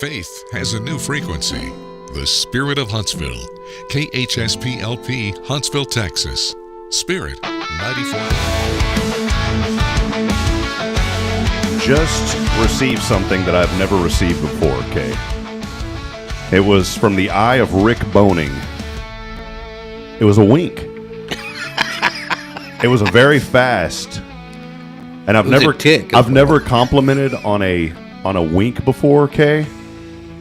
Faith has a new frequency. The Spirit of Huntsville. KHSPLP, Huntsville, Texas. Spirit 94. Just received something that I've never received before, Kaye. It was from the eye of Rick Boehning. It was a wink. It was a very fast, and I've never complimented on a wink before, Kaye.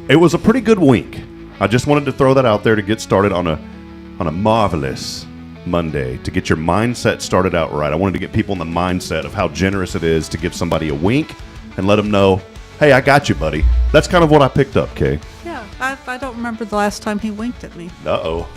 It was a pretty good wink. I just wanted to throw that out there to get started on a marvelous Monday, to get your mindset started out right. I wanted to get people in the mindset of how generous it is to give somebody a wink and let them know, hey, I got you, buddy. That's kind of what I picked up, Kaye. Yeah, I don't remember the last time he winked at me. Uh-oh.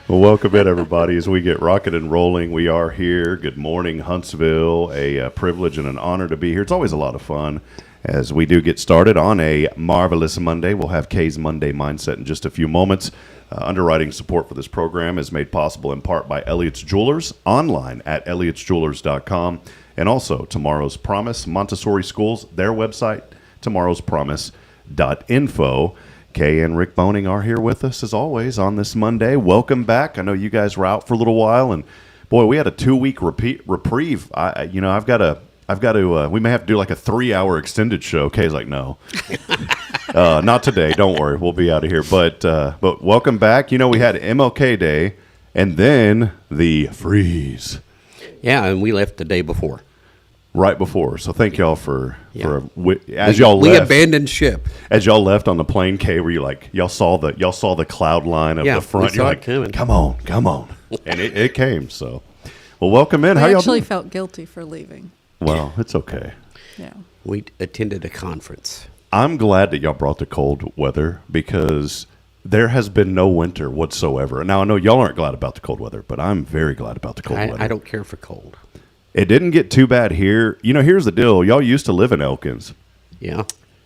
Well, welcome in, everybody, as we get rocking and rolling. We are here. Good morning, Huntsville. A privilege and an honor to be here. It's always a lot of fun as we do get started on a marvelous Monday. We'll have Kaye's Monday Mindset in just a few moments. Underwriting support for this program is made possible in part by Elliott's Jewelers, online at elliotsjewelers.com, and also Tomorrow's Promise, Montessori Schools, their website, tomorrowspromise.info. Kaye and Rick Boehning are here with us, as always, on this Monday. Welcome back. I know you guys were out for a little while, and boy, we had a 2-week reprieve. I've got to. We may have to do like a 3-hour extended show. Kaye's like, no, not today. Don't worry, we'll be out of here. But welcome back. You know, we had MLK Day, and then the freeze. Yeah, and we left the day before. Right before. So thank y'all for we abandoned ship. As y'all left on the plane, Kaye, were you like y'all saw the cloud line of the front? You're like, coming. Come on, and it came. So, well, welcome in. I How y'all actually doing? felt guilty for leaving. Well, it's okay. Yeah. We attended a conference. I'm glad that y'all brought the cold weather because there has been no winter whatsoever. Now I know y'all aren't glad about the cold weather, but I'm very glad about the cold weather. I don't care for cold. It didn't get too bad here. You know, here's the deal. Y'all used to live in Elkins. Yeah.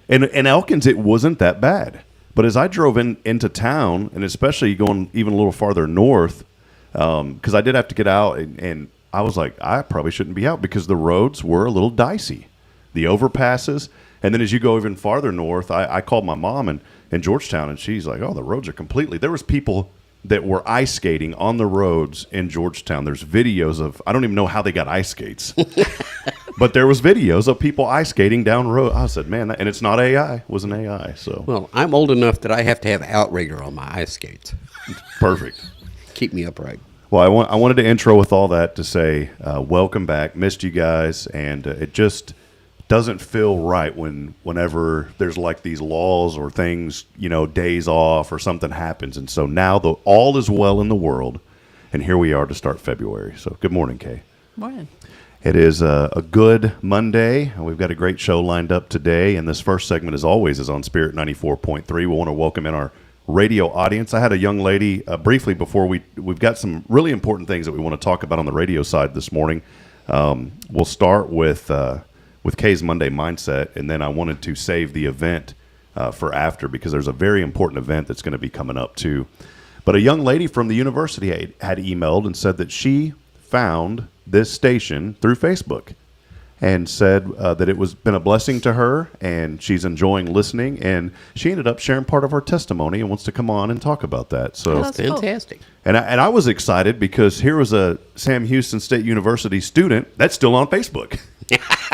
And in Elkins, it wasn't that bad. But as I drove into town, and especially going even a little farther north, because I did have to get out, and I was like, I probably shouldn't be out because the roads were a little dicey. The overpasses. And then as you go even farther north, I called my mom in Georgetown, and she's like, oh, the roads are completely. There was people that were ice skating on the roads in Georgetown. There's videos of, I don't even know how they got ice skates, but there was videos of people ice skating down road. I said, man, and it's not AI. It wasn't AI. So, well, I'm old enough that I have to have outrigger on my ice skates. Perfect. Keep me upright. Well, I wanted to intro with all that to say, welcome back. Missed you guys. And it just doesn't feel right whenever there's like these laws or things, days off or something happens. And so now all is well in the world, and here we are to start February. So good morning, Kaye. Morning. It is a good Monday. We've got a great show lined up today, and this first segment, as always, is on Spirit 94.3. We want to welcome in our radio audience. I had a young lady briefly before we've got some really important things that we want to talk about on the radio side this morning. We'll start with Kaye's Monday Mindset, and then I wanted to save the event for after because there's a very important event that's going to be coming up too. But a young lady from the university had emailed and said that she found this station through Facebook and said that it was been a blessing to her and she's enjoying listening, and she ended up sharing part of her testimony and wants to come on and talk about that. So that's fantastic. Cool. And I was excited because here was a Sam Houston State University student that's still on Facebook.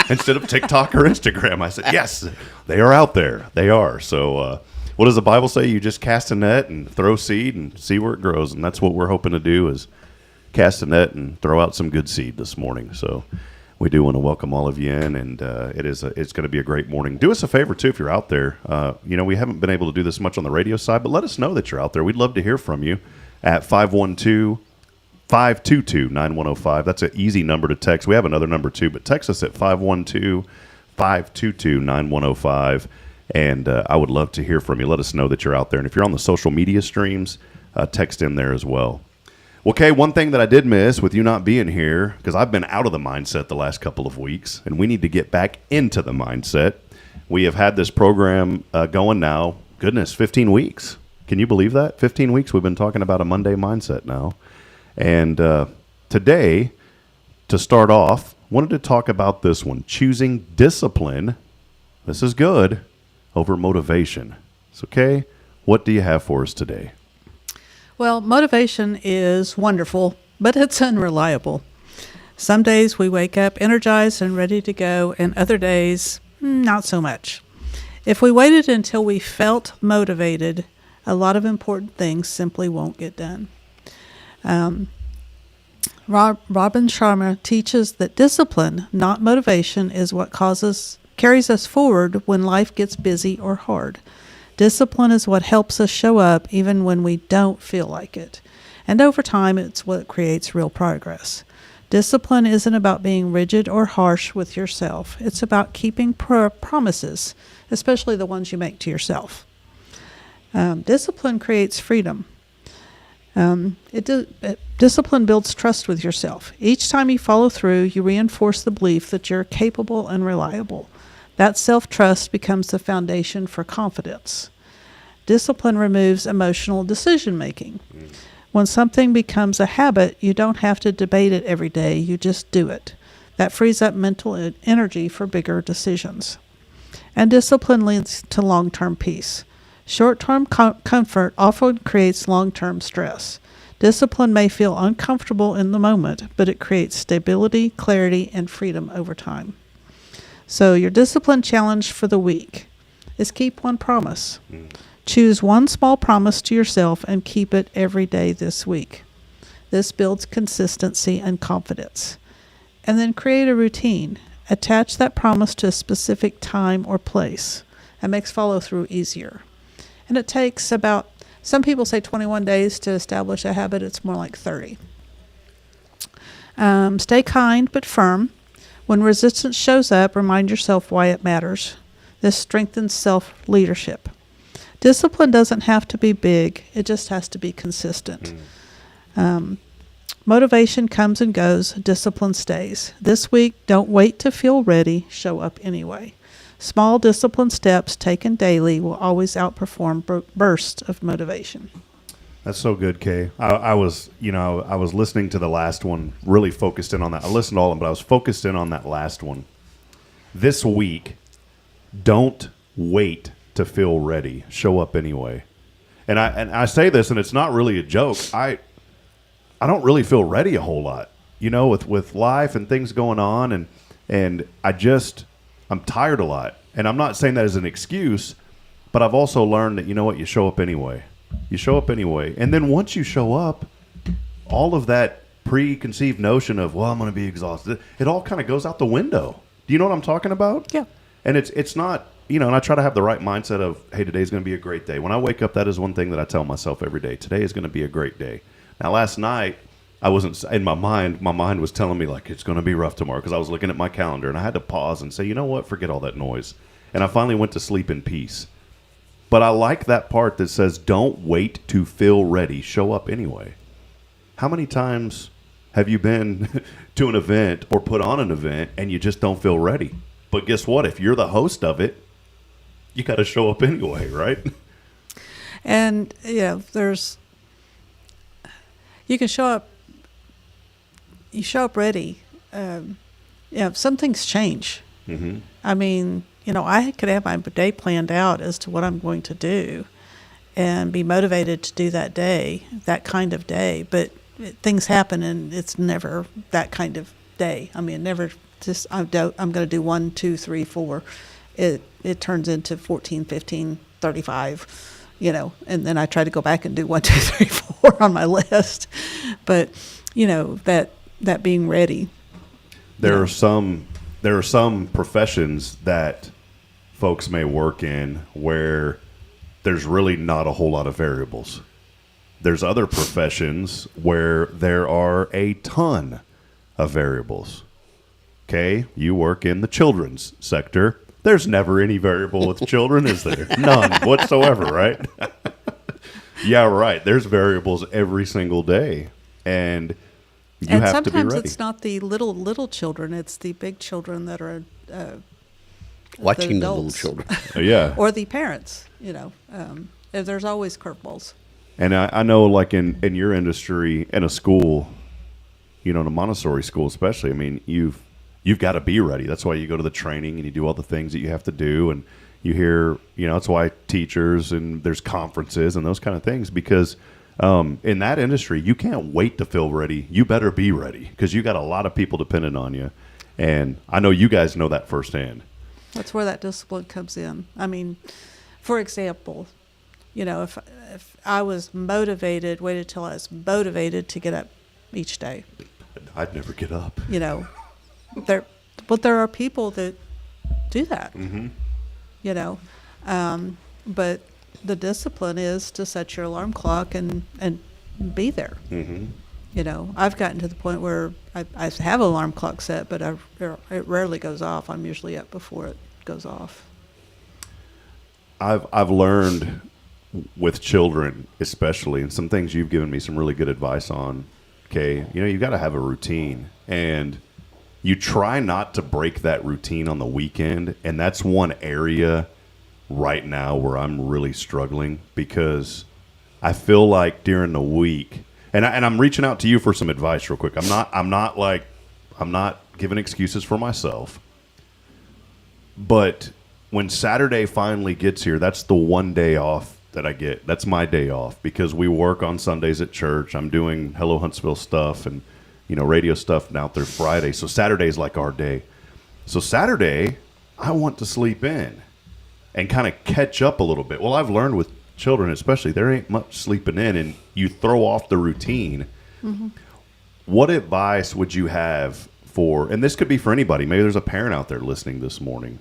Instead of TikTok or Instagram. I said, yes, they are out there. They are. So what does the Bible say? You just cast a net and throw seed and see where it grows. And that's what we're hoping to do is cast a net and throw out some good seed this morning. So we do want to welcome all of you in, and it's going to be a great morning. Do us a favor, too, if you're out there. We haven't been able to do this much on the radio side, but let us know that you're out there. We'd love to hear from you at 522-905. That's an easy number to text. We have another number too, but text us at 512-522-9105. And I would love to hear from you. Let us know that you're out there. And if you're on the social media streams, text in there as well. Well, Kaye, one thing that I did miss with you not being here, because I've been out of the mindset the last couple of weeks, and we need to get back into the mindset. We have had this program going now, 15 weeks. Can you believe that? 15 weeks we've been talking about a Monday mindset now. And today, to start off, wanted to talk about this one, choosing discipline. This is good over motivation. So, Kaye, what do you have for us today? Well, motivation is wonderful, but it's unreliable. Some days we wake up energized and ready to go, and other days, not so much. If we waited until we felt motivated, a lot of important things simply won't get done. Robin Sharma teaches that discipline, not motivation, is what carries us forward when life gets busy or hard. Discipline is what helps us show up even when we don't feel like it. And over time, it's what creates real progress. Discipline isn't about being rigid or harsh with yourself. It's about keeping promises, especially the ones you make to yourself. Discipline creates freedom. Discipline builds trust with yourself. Each time you follow through, you reinforce the belief that you're capable and reliable. That self-trust becomes the foundation for confidence. Discipline removes emotional decision-making. When something becomes a habit, you don't have to debate it every day. You just do it. That frees up mental energy for bigger decisions. And discipline leads to long-term peace. Short-term comfort often creates long-term stress. Discipline may feel uncomfortable in the moment, but it creates stability, clarity, and freedom over time. So your discipline challenge for the week is keep one promise. Choose one small promise to yourself and keep it every day this week. This builds consistency and confidence. And then create a routine. Attach that promise to a specific time or place. It makes follow-through easier. And it takes about, some people say 21 days to establish a habit. It's more like 30. Stay kind but firm. When resistance shows up, remind yourself why it matters. This strengthens self-leadership. Discipline doesn't have to be big. It just has to be consistent. Motivation comes and goes. Discipline stays. This week, don't wait to feel ready. Show up anyway. Small discipline steps taken daily will always outperform bursts of motivation. That's so good, Kaye. I was listening to the last one, really focused in on that. I listened to all of them, but I was focused in on that last one. This week, don't wait to feel ready. Show up anyway. And I say this, and it's not really a joke. I don't really feel ready a whole lot, with life and things going on, and I'm tired a lot. And I'm not saying that as an excuse, but I've also learned that, you show up anyway. You show up anyway. And then once you show up, all of that preconceived notion of, well, I'm going to be exhausted, it all kind of goes out the window. Do you know what I'm talking about? Yeah. And it's not, and I try to have the right mindset of, hey, today's going to be a great day. When I wake up, that is one thing that I tell myself every day. Today is going to be a great day. Now, last night, I wasn't, in my mind was telling me, like, it's going to be rough tomorrow because I was looking at my calendar, and I had to pause and say, you know what, forget all that noise. And I finally went to sleep in peace. But I like that part that says, don't wait to feel ready. Show up anyway. How many times have you been to an event or put on an event and you just don't feel ready? But guess what? If you're the host of it, you got to show up anyway, right? And, you can show up ready. Some things change. Mm-hmm. I mean, I could have my day planned out as to what I'm going to do and be motivated to do that day, that kind of day. But things happen, and it's never that kind of day. I mean, never just, I'm going to do 1, 2, 3, 4. It turns into 14, 15, 35, and then I try to go back and do 1, 2, 3, 4 on my list. But, that being ready. There are some professions that folks may work in where there's really not a whole lot of variables. There's other professions where there are a ton of variables. Okay, you work in the children's sector. There's never any variable with children, is there? None whatsoever, right? Yeah, right. There's variables every single day, and you have to be ready. And sometimes it's not the little children; it's the big children that are watching the the little adults. children. Yeah, or the parents. There's always curveballs. and I know, like in your industry, in a school, in a Montessori school especially. I mean, you've got to be ready. That's why you go to the training and you do all the things that you have to do, and You hear, that's why teachers and there's conferences and those kind of things, because in that industry, you can't wait to feel ready. You better be ready because you got a lot of people dependent on you. And I know you guys know that firsthand. That's where that discipline comes in. I mean, for example, if I was motivated, waited till I was motivated to get up each day. I'd never get up. There are people that do that. Mm-hmm. But the discipline is to set your alarm clock and be there. Mm-hmm. I've gotten to the point where I have an alarm clock set, but it rarely goes off. I'm usually up before it goes off. I've learned with children, especially, and some things you've given me some really good advice on, Kaye. You got to have a routine, and you try not to break that routine on the weekend, and that's one area right now where I'm really struggling because I feel like during the week, and I'm reaching out to you for some advice real quick. I'm not giving excuses for myself, but when Saturday finally gets here, that's the one day off that I get. That's my day off because we work on Sundays at church. I'm doing Hello Huntsville stuff and radio stuff now through Friday. So Saturday's like our day. So Saturday, I want to sleep in and kind of catch up a little bit. Well, I've learned with children especially, there ain't much sleeping in, and you throw off the routine. Mm-hmm. What advice would you have for, and this could be for anybody, maybe there's a parent out there listening this morning.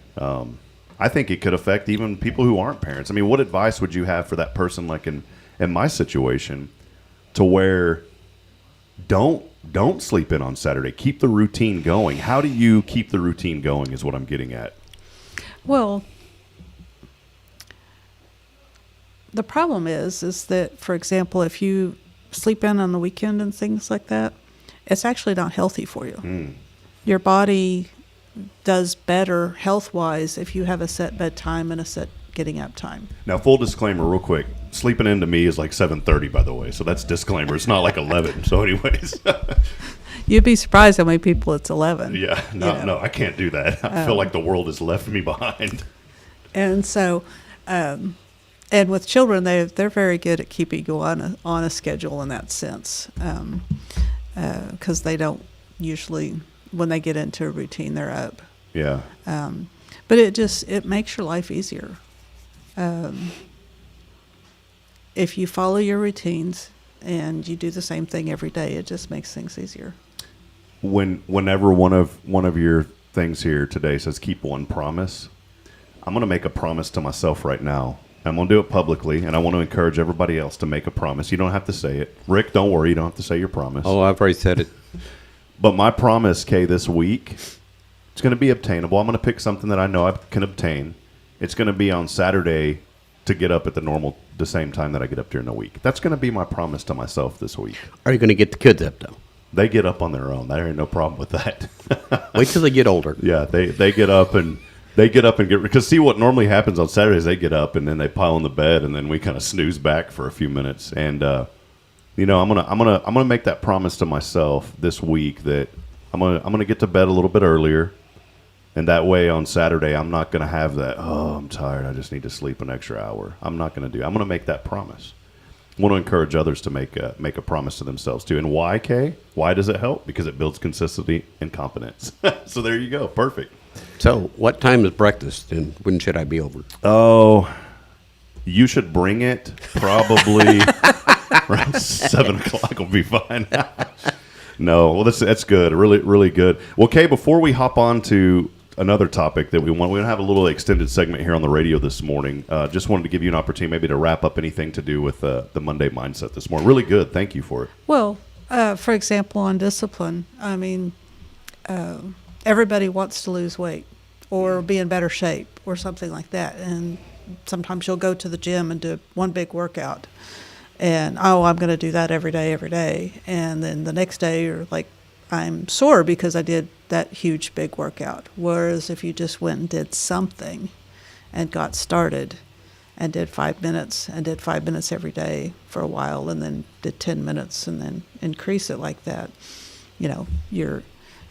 I think it could affect even people who aren't parents. I mean, what advice would you have for that person like in my situation to where don't sleep in on Saturday. Keep the routine going. How do you keep the routine going is what I'm getting at. Well, the problem is that, for example, if you sleep in on the weekend and things like that, it's actually not healthy for you. Mm. Your body does better health-wise if you have a set bedtime and a set getting up time. Now, full disclaimer real quick. Sleeping in to me is like 7:30, by the way. So that's disclaimer. It's not like 11. So anyways. You'd be surprised how many people it's 11. Yeah. No, I can't do that. I feel like the world has left me behind. And so, and with children, they're very good at keeping you on a schedule in that sense. Because they don't usually, when they get into a routine, they're up. Yeah. But it makes your life easier. If you follow your routines and you do the same thing every day, it just makes things easier. Whenever one of your things here today says keep one promise, I'm going to make a promise to myself right now. I'm going to do it publicly, and I want to encourage everybody else to make a promise. You don't have to say it. Rick, don't worry. You don't have to say your promise. Oh, I've already said it. But my promise, Kaye, this week, it's going to be obtainable. I'm going to pick something that I know I can obtain. It's going to be on Saturday to get up at the same time that I get up during the week. That's going to be my promise to myself this week. Are you going to get the kids up, though? They get up on their own. There ain't no problem with that. Wait till they get older. Yeah, they get up and get, because see what normally happens on Saturdays, they get up and then they pile in the bed and then we kind of snooze back for a few minutes. And I'm gonna make that promise to myself this week that I'm gonna get to bed a little bit earlier. And that way on Saturday, I'm not going to have that, oh, I'm tired, I just need to sleep an extra hour. I'm not going to do. I'm going to make that promise. I want to encourage others to make a promise to themselves, too. And why, Kaye? Why does it help? Because it builds consistency and confidence. So there you go. Perfect. So what time is breakfast, and when should I be over? Oh, you should bring it probably around 7 o'clock will be fine. No, well, that's good. Really, really good. Well, Kaye, before we hop on to another topic that we're going to have a little extended segment here on the radio this morning. Just wanted to give you an opportunity maybe to wrap up anything to do with the Monday mindset this morning. Really good. Thank you for it. Well, for example, on discipline, I mean, everybody wants to lose weight or be in better shape or something like that. And sometimes you'll go to the gym and do one big workout. And, I'm going to do that every day. And then the next day you're like, I'm sore because I did that huge big workout. Whereas if you just went and did something and got started and did 5 minutes and did 5 minutes every day for a while and then did 10 minutes and then increase it like that, you're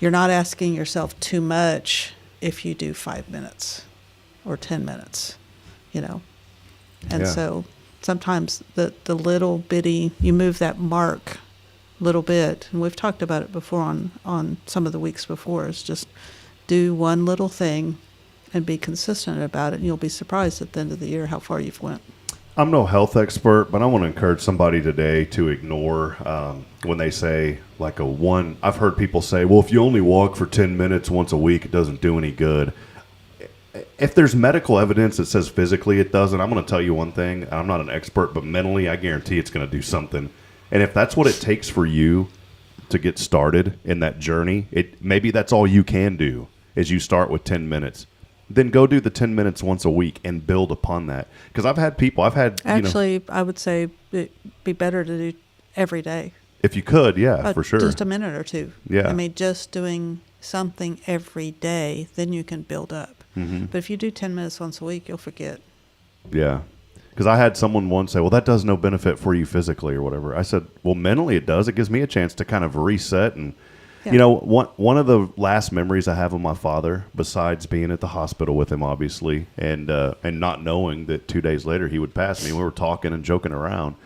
not asking yourself too much if you do 5 minutes or 10 minutes, you know. And Yeah. so sometimes the little bitty, you move that mark a little bit, and we've talked about it before on some of the weeks before, is just do one little thing and be consistent about it, and you'll be surprised at the end of the year how far you've went. I'm no health expert, but I want to encourage somebody today to ignore when they say like I've heard people say, well, if you only walk for 10 minutes once a week, it doesn't do any good. If there's medical evidence that says physically it doesn't, I'm going to tell you one thing. I'm not an expert, but mentally, I guarantee it's going to do something. And if that's what it takes for you to get started in that journey, maybe that's all you can do is you start with 10 minutes. Then go do the 10 minutes once a week and build upon that. Because I've had Actually, I would say it'd be better to do every day. If you could, yeah, for sure. Just a minute or two. Yeah. I mean, just doing something every day, then you can build up. Mm-hmm. But if you do 10 minutes once a week, you'll forget. Yeah. Because I had someone once say, well, that does no benefit for you physically or whatever. I said, well, mentally it does. It gives me a chance to kind of reset. And, Yeah. you know, one of the last memories I have of my father, besides being at the hospital with him, obviously, and not knowing that 2 days later he would pass me, we were talking and joking around.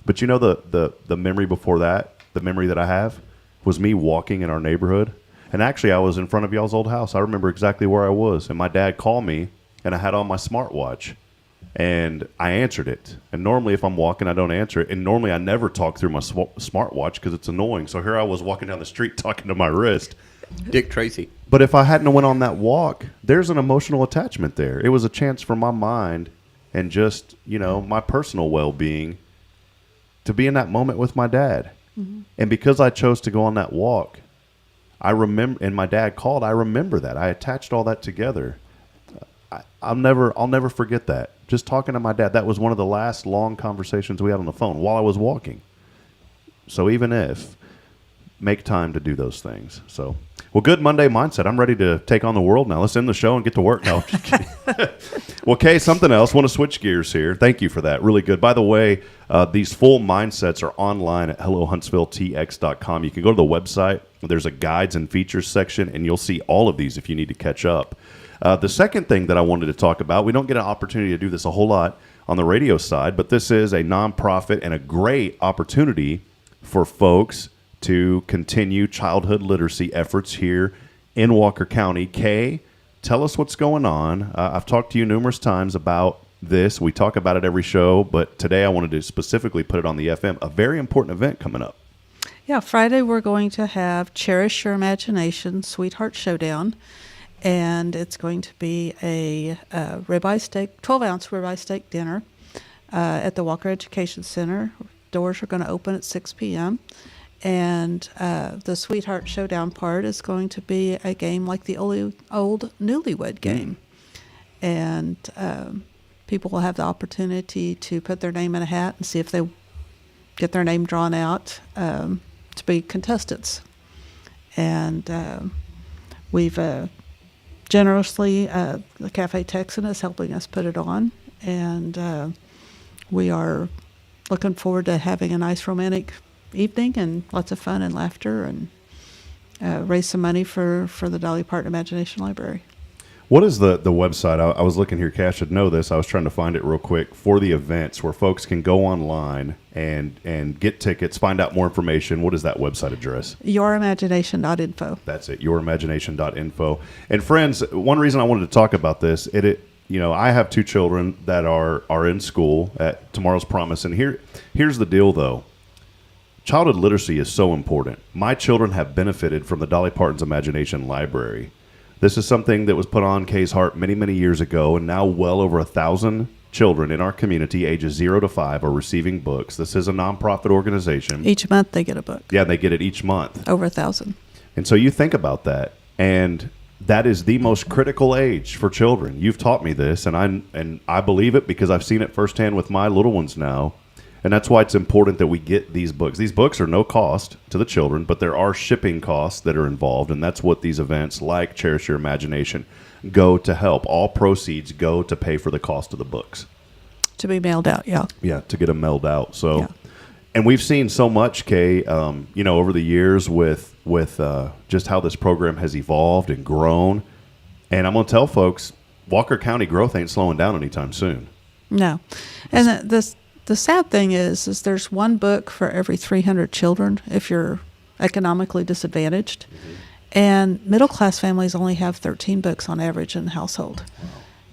But, you know, the memory before that, the memory that I have, was me walking in our neighborhood. And actually, I was in front of y'all's old house. I remember exactly where I was. And my dad called me, and I had on my smartwatch. And I answered it. And normally if I'm walking, I don't answer it. And normally I never talk through my smartwatch because it's annoying. So here I was walking down the street talking to my wrist. Dick Tracy. But if I hadn't went on that walk, there's an emotional attachment there. It was a chance for my mind and just, you know, my personal well-being to be in that moment with my dad. Mm-hmm. And because I chose to go on that walk, I remember, and my dad called, I remember that. I attached all that together. I'll never forget that. Just talking to my dad, that was one of the last long conversations we had on the phone while I was walking. So even if, make time to do those things. So, well, good Monday mindset. I'm ready to take on the world now. Let's end the show and get to work. No, I'm just kidding. Well, Kaye, something else. Want to switch gears here. Thank you for that. Really good. By the way, these full mindsets are online at hellohuntsvilletx.com. You can go to the website. There's a guides and features section, and you'll see all of these if you need to catch up. The second thing that I wanted to talk about, we don't get an opportunity to do this a whole lot on the radio side, but this is a nonprofit and a great opportunity for folks to continue childhood literacy efforts here in Walker County. Kaye, tell us what's going on. I've talked to you numerous times about this. We talk about it every show, but today I wanted to specifically put it on the FM, a very important event coming up. Yeah, Friday we're going to have Cherish Your Imagination Sweetheart Showdown. And it's going to be a ribeye steak, 12-ounce ribeye steak dinner at the Walker Education Center. Doors are going to open at 6 p.m. And the Sweetheart Showdown part is going to be a game like the old Newlywed Game. And people will have the opportunity to put their name in a hat and see if they get their name drawn out to be contestants. And we've... generously, the Cafe Texan is helping us put it on, and we are looking forward to having a nice romantic evening and lots of fun and laughter, and raise some money for the Dolly Parton Imagination Library. What is the website? I was looking here, Kaye, I should know this. I was trying to find it real quick for the events where folks can go online and get tickets, find out more information. What is that website address? Yourimagination.info. That's it, yourimagination.info. And friends, one reason I wanted to talk about this, you know, I have two children that are in school at Tomorrow's Promise, and here's the deal, though. Childhood literacy is so important. My children have benefited from the Dolly Parton's Imagination Library. This is something that was put on Kaye's heart many, many years ago, and now well over 1,000 children in our community, ages 0 to 5, are receiving books. This is a nonprofit organization. Each month they get a book. Yeah, they get it each month. Over 1,000. And so you think about that, and that is the most critical age for children. You've taught me this, and I believe it because I've seen it firsthand with my little ones now. And that's why it's important that we get these books. These books are no cost to the children, but there are shipping costs that are involved, and that's what these events like Cherish Your Imagination go to help. All proceeds go to pay for the cost of the books. To be mailed out, yeah. Yeah, to get them mailed out. So, yeah. And we've seen so much, Kaye, you know, over the years with just how this program has evolved and grown. And I'm going to tell folks, Walker County growth ain't slowing down anytime soon. No. And the sad thing is there's one book for every 300 children if you're economically disadvantaged. Mm-hmm. And middle-class families only have 13 books on average in the household. Wow.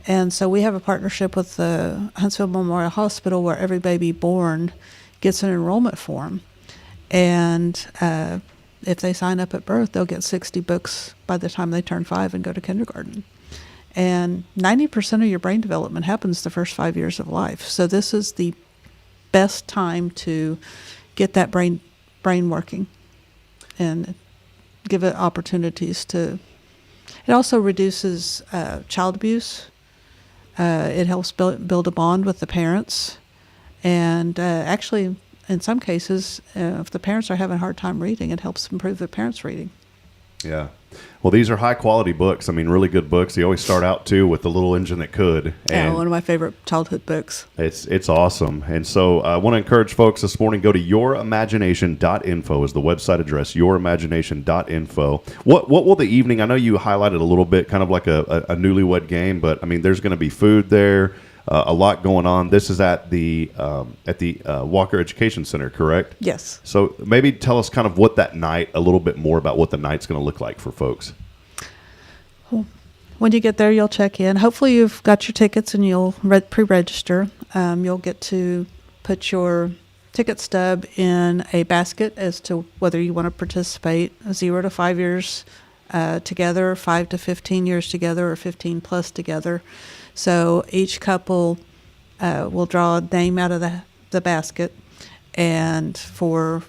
And so we have a partnership with the Huntsville Memorial Hospital where every baby born gets an enrollment form. And if they sign up at birth, they'll get 60 books by the time they turn 5 and go to kindergarten. And 90% of your brain development happens the first 5 years of life. So this is the best time to get that brain working and give it opportunities to. It also reduces child abuse. It helps build a bond with the parents. And actually, in some cases, if the parents are having a hard time reading, it helps improve the parents' reading. Yeah. Well, these are high-quality books. I mean, really good books. They always start out, too, with The Little Engine That Could. And one of my favorite childhood books. It's awesome. And so I want to encourage folks this morning, go to yourimagination.info is the website address, yourimagination.info. What will the evening, I know you highlighted a little bit, kind of like a newlywed game, but, I mean, there's going to be food there. A lot going on. This is at the Walker Education Center, correct? Yes. So maybe tell us kind of what that night, a little bit more about what the night's going to look like for folks. When you get there, you'll check in. Hopefully you've got your tickets and you'll pre-register. You'll get to put your ticket stub in a basket as to whether you want to participate 0 to 5 years together, 5 to 15 years together, or 15 plus together. So each couple will draw a name out of the basket and for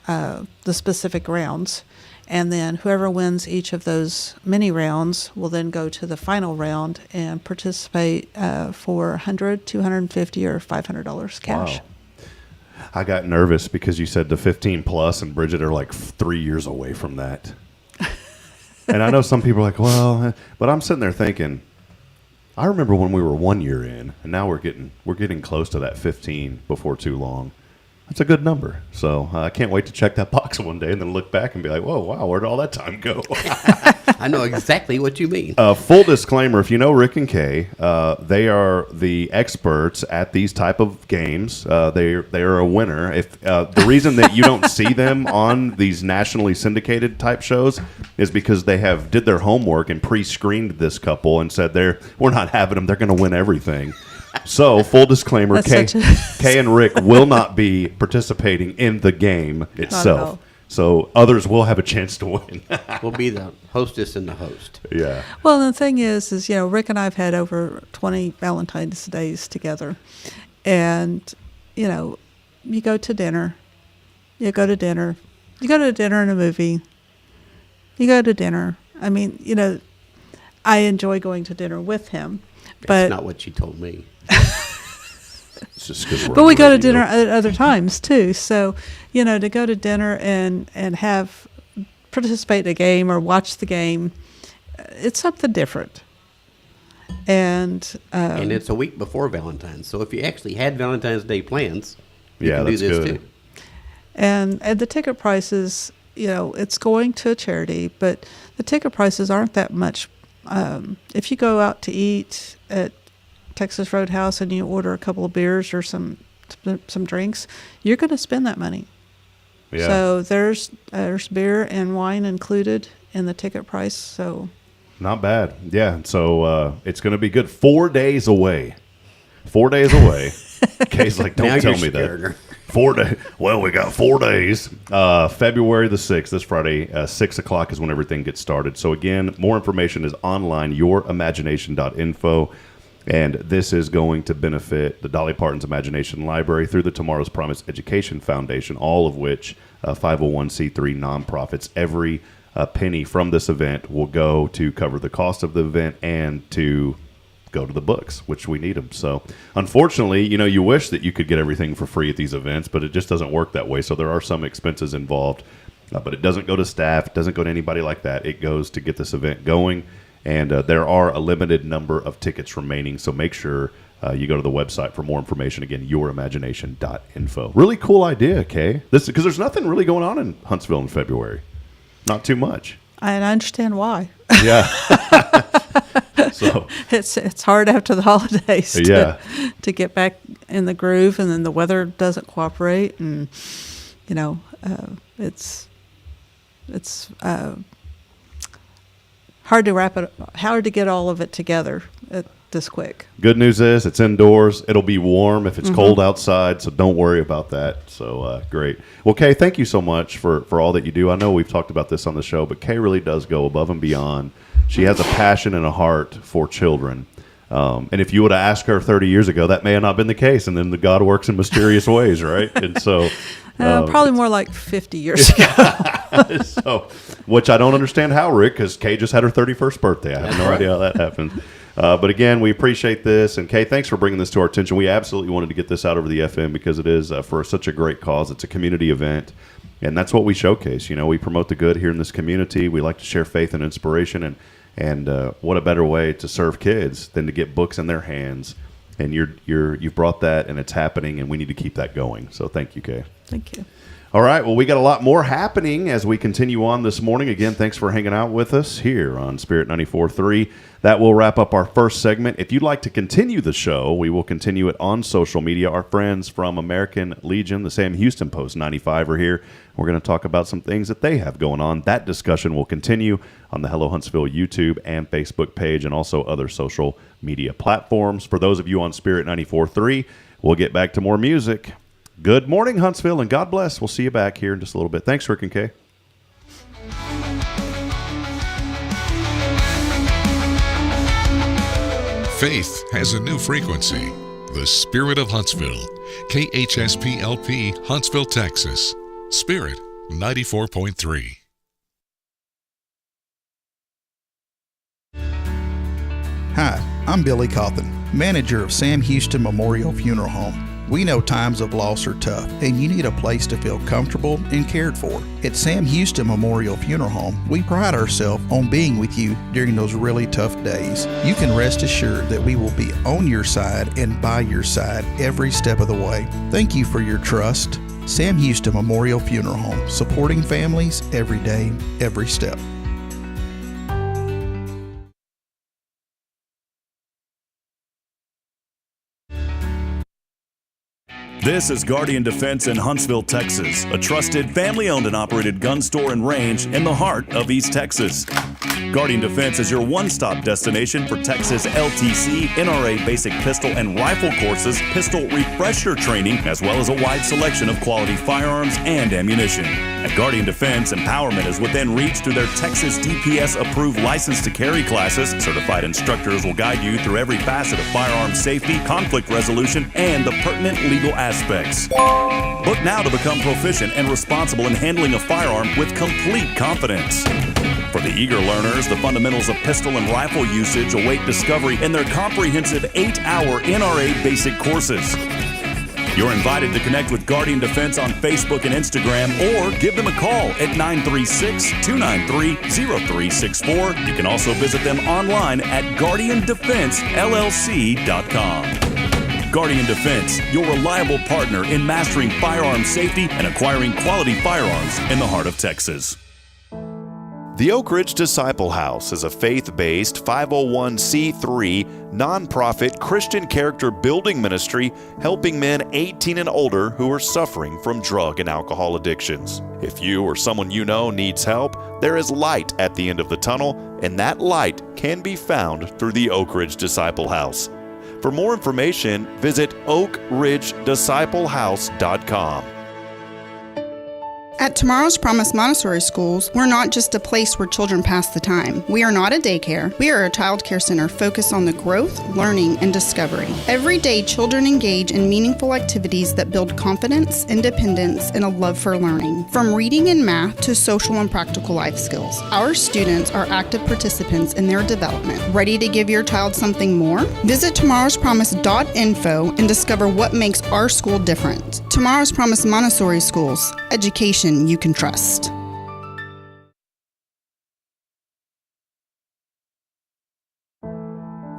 the specific rounds. And then whoever wins each of those mini rounds will then go to the final round and participate for $100, $250, or $500 cash. Wow. I got nervous because you said the 15 plus and Bridget are like 3 years away from that. And I know some people are like, well, but I'm sitting there thinking, I remember when we were 1 year in, and now we're getting close to that 15 before too long. That's a good number. So I can't wait to check that box one day and then look back and be like, whoa, wow, where'd all that time go? I know exactly what you mean. Full disclaimer, if you know Rick and Kaye, they are the experts at these type of games. They are a winner. If the reason that you don't see them on these nationally syndicated type shows is because they did their homework and pre-screened this couple and said we're not having them. They're going to win everything. So, full disclaimer, Kaye and Rick will not be participating in the game itself. So, others will have a chance to win. We'll be the hostess and the host. Yeah. Well, the thing is, Rick and I have had over 20 Valentine's Days together. And, you go to dinner. You go to dinner and a movie. You go to dinner. I mean, I enjoy going to dinner with him. That's not what she told me. It's just but we go to dinner at other times too. So, to go to dinner and participate in a game or watch the game, it's something different. And it's a week before Valentine's. So if you actually had Valentine's Day plans, you can do this good. too. And the ticket prices, it's going to a charity, but the ticket prices aren't that much. If you go out to eat at Texas Roadhouse and you order a couple of beers or some drinks, you're going to spend that money. Yeah. So there's beer and wine included in the ticket price. So not bad. Yeah. So it's going to be good. 4 days away. 4 days away. Kaye's like, don't tell me that. 4 days. Well, we got 4 days. February the 6th, this Friday, 6 o'clock is when everything gets started. So again, more information is online, yourimagination.info. And this is going to benefit the Dolly Parton's Imagination Library through the Tomorrow's Promise Education Foundation, all of which 501c3 nonprofits. Every penny from this event will go to cover the cost of the event and to go to the books, which we need them. So unfortunately, you wish that you could get everything for free at these events, but it just doesn't work that way. So there are some expenses involved, but it doesn't go to staff. It doesn't go to anybody like that. It goes to get this event going. And there are a limited number of tickets remaining, so make sure you go to the website for more information. Again, yourimagination.info. Really cool idea, Kaye. Because there's nothing really going on in Huntsville in February. Not too much. And I understand why. Yeah. So it's hard after the holidays to get back in the groove, and then the weather doesn't cooperate, and it's hard to get all of it together this quick. Good news is it's indoors. It'll be warm if it's cold outside, so don't worry about that. So great. Well, Kaye, thank you so much for all that you do. I know we've talked about this on the show, but Kaye really does go above and beyond. She has a passion and a heart for children. And if you would have asked her 30 years ago, that may have not been the case. And then the God works in mysterious ways, right? And so probably more like 50 years ago. So, which I don't understand how, Rick, because Kaye just had her 31st birthday. I have no idea how that happened. But again, we appreciate this. And Kaye, thanks for bringing this to our attention. We absolutely wanted to get this out over the FM because it is for such a great cause. It's a community event. And that's what we showcase. We promote the good here in this community. We like to share faith and inspiration. And what a better way to serve kids than to get books in their hands. And you've brought that, and it's happening, and we need to keep that going. So thank you, Kaye. Thank you. All right. Well, we got a lot more happening as we continue on this morning. Again, thanks for hanging out with us here on Spirit 94.3. That will wrap up our first segment. If you'd like to continue the show, we will continue it on social media. Our friends from American Legion, the Sam Houston Post 95 are here. We're going to talk about some things that they have going on. That discussion will continue on the Hello Huntsville YouTube and Facebook page, and also other social media platforms. For those of you on Spirit 94.3, we'll get back to more music. Good morning, Huntsville, and God bless. We'll see you back here in just a little bit. Thanks, Rick and Kaye. Faith has a new frequency. The Spirit of Huntsville. KHSPLP, Huntsville, Texas. Spirit 94.3. Hi, I'm Billy Cawthon, manager of Sam Houston Memorial Funeral Home. We know times of loss are tough, and you need a place to feel comfortable and cared for. At Sam Houston Memorial Funeral Home, we pride ourselves on being with you during those really tough days. You can rest assured that we will be on your side and by your side every step of the way. Thank you for your trust. Sam Houston Memorial Funeral Home, supporting families every day, every step. This is Guardian Defense in Huntsville, Texas, a trusted family-owned and operated gun store and range in the heart of East Texas. Guardian Defense is your one-stop destination for Texas LTC, NRA basic pistol and rifle courses, pistol refresher training, as well as a wide selection of quality firearms and ammunition. At Guardian Defense, empowerment is within reach through their Texas DPS-approved license to carry classes. Certified instructors will guide you through every facet of firearm safety, conflict resolution, and the pertinent legal aspects. Book now to become proficient and responsible in handling a firearm with complete confidence. For the eager learners, the fundamentals of pistol and rifle usage await discovery in their comprehensive 8-hour NRA basic courses. You're invited to connect with Guardian Defense on Facebook and Instagram, or give them a call at 936-293-0364. You can also visit them online at guardiandefensellc.com. Guardian Defense, your reliable partner in mastering firearm safety and acquiring quality firearms in the heart of Texas. The Oak Ridge Disciple House is a faith-based 501c3 nonprofit Christian character building ministry helping men 18 and older who are suffering from drug and alcohol addictions. If you or someone you know needs help, there is light at the end of the tunnel, and that light can be found through the Oak Ridge Disciple House. For more information, visit oakridgedisciplehouse.com. At Tomorrow's Promise Montessori Schools, we're not just a place where children pass the time. We are not a daycare. We are a child care center focused on the growth, learning, and discovery. Every day, children engage in meaningful activities that build confidence, independence, and a love for learning. From reading and math to social and practical life skills, our students are active participants in their development. Ready to give your child something more? Visit tomorrowspromise.info and discover what makes our school different. Tomorrow's Promise Montessori Schools. Education you can trust.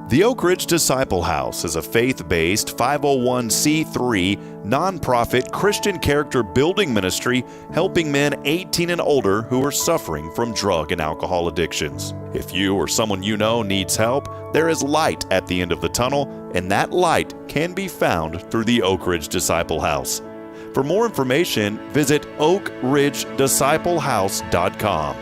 The Oak Ridge Disciple House is a faith-based 501c3 nonprofit Christian character building ministry helping men 18 and older who are suffering from drug and alcohol addictions. If you or someone you know needs help, there is light at the end of the tunnel, and that light can be found through the Oak Ridge Disciple House. For more information, visit oakridgedisciplehouse.com.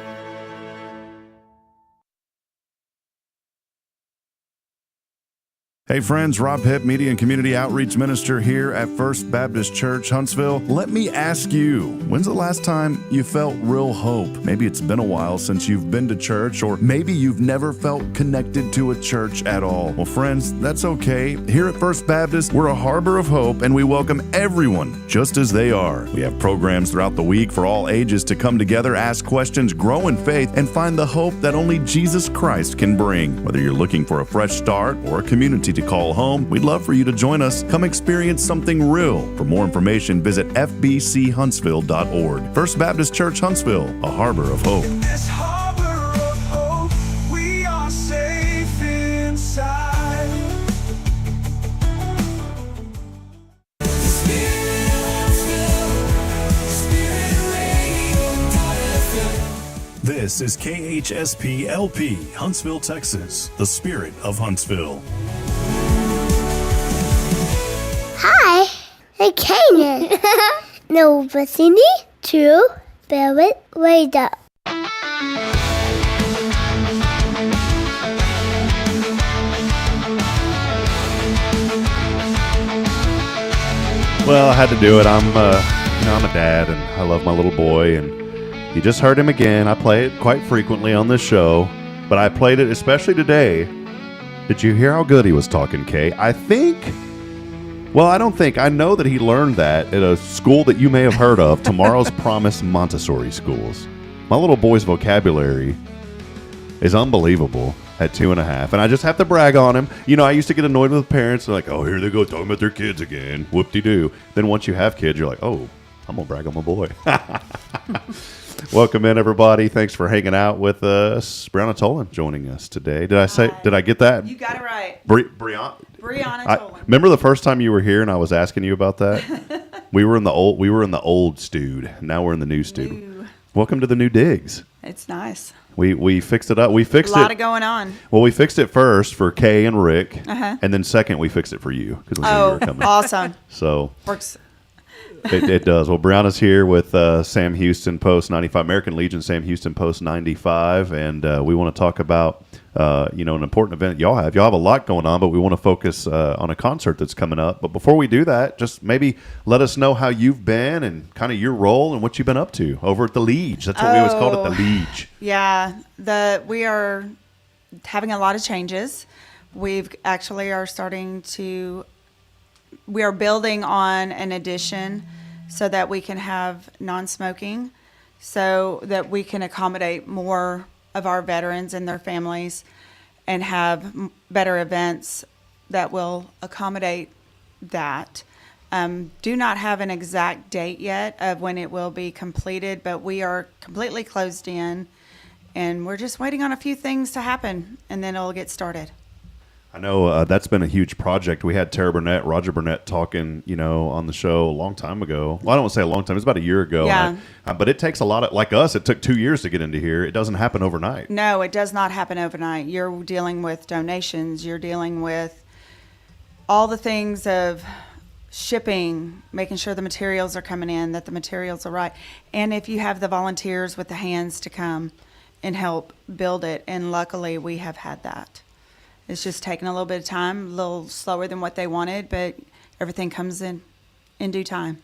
Hey friends, Rob Hipp, Media and Community Outreach Minister here at First Baptist Church, Huntsville. Let me ask you, when's the last time you felt real hope? Maybe it's been a while since you've been to church, or maybe you've never felt connected to a church at all. Well, friends, that's okay. Here at First Baptist, we're a harbor of hope, and we welcome everyone just as they are. We have programs throughout the week for all ages to come together, ask questions, grow in faith, and find the hope that only Jesus Christ can bring. Whether you're looking for a fresh start or a community to call home, we'd love for you to join us. Come experience something real. For more information, visit fbchuntsville.org. First Baptist Church Huntsville, a harbor of hope. In this harbor of hope, we are safe inside. This is KHSP LP, Huntsville, Texas, the spirit of Huntsville. Hi, I'm Kaye. Now listening to Barrett Radio. Well, I had to do it. I'm a dad, and I love my little boy, and you just heard him again. I play it quite frequently on this show, but I played it especially today. Did you hear how good he was talking, Kaye? I know that he learned that at a school that you may have heard of, Tomorrow's Promise Montessori schools. My little boy's vocabulary is unbelievable at 2.5, and I just have to brag on him. You know, I used to get annoyed with parents. They're like, oh, here they go talking about their kids again. Whoop-de-doo. Then once you have kids, you're like, oh, I'm going to brag on my boy. Welcome in, everybody. Thanks for hanging out with us. Brianna Tolan joining us today. Did I get that? You got it right. Brianna Tolan. Remember the first time you were here and I was asking you about that? we were in the old stude. Now we're in the new stude. Welcome to the new digs. It's nice. We fixed it up. We fixed it. A lot of going on. Well, we fixed it first for Kaye and Rick, Uh-huh. and then second we fixed it for you because we knew you were coming. Awesome. So Works. It does. Well, Brianna's here with Sam Houston Post 95, American Legion Sam Houston Post 95, and we want to talk about an important event y'all have. Y'all have a lot going on, but we want to focus on a concert that's coming up. But before we do that, just maybe let us know how you've been and kind of your role and what you've been up to over at the Liege. That's what we always called it, the Liege. Yeah, we are having a lot of changes. We are building on an addition so that we can have non-smoking, so that we can accommodate more of our veterans and their families and have better events that will accommodate that. Do not have an exact date yet of when it will be completed, but we are completely closed in, and we're just waiting on a few things to happen, and then it'll get started. I know that's been a huge project. We had Roger Burnett talking, on the show a long time ago. Well, I don't want to say a long time. It was about a year ago. Yeah. But it takes a lot of, like us, it took 2 years to get into here. It doesn't happen overnight. No, it does not happen overnight. You're dealing with donations. You're dealing with all the things of shipping, making sure the materials are coming in, that the materials are right. And if you have the volunteers with the hands to come and help build it. And luckily, we have had that. It's just taken a little bit of time, a little slower than what they wanted, but everything comes in due time.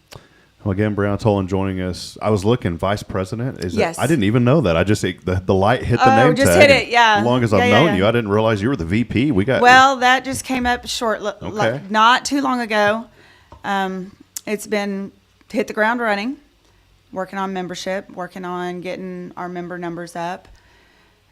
Well, again, Brianna Tolan joining us. I was looking, Vice President. Yes. I didn't even know that. I just the light hit the name just tag. hit it, yeah. As long as I've known you, I didn't realize you were the VP. Well, that just came up Okay. not too long ago. It's been hit the ground running, working on membership, working on getting our member numbers up.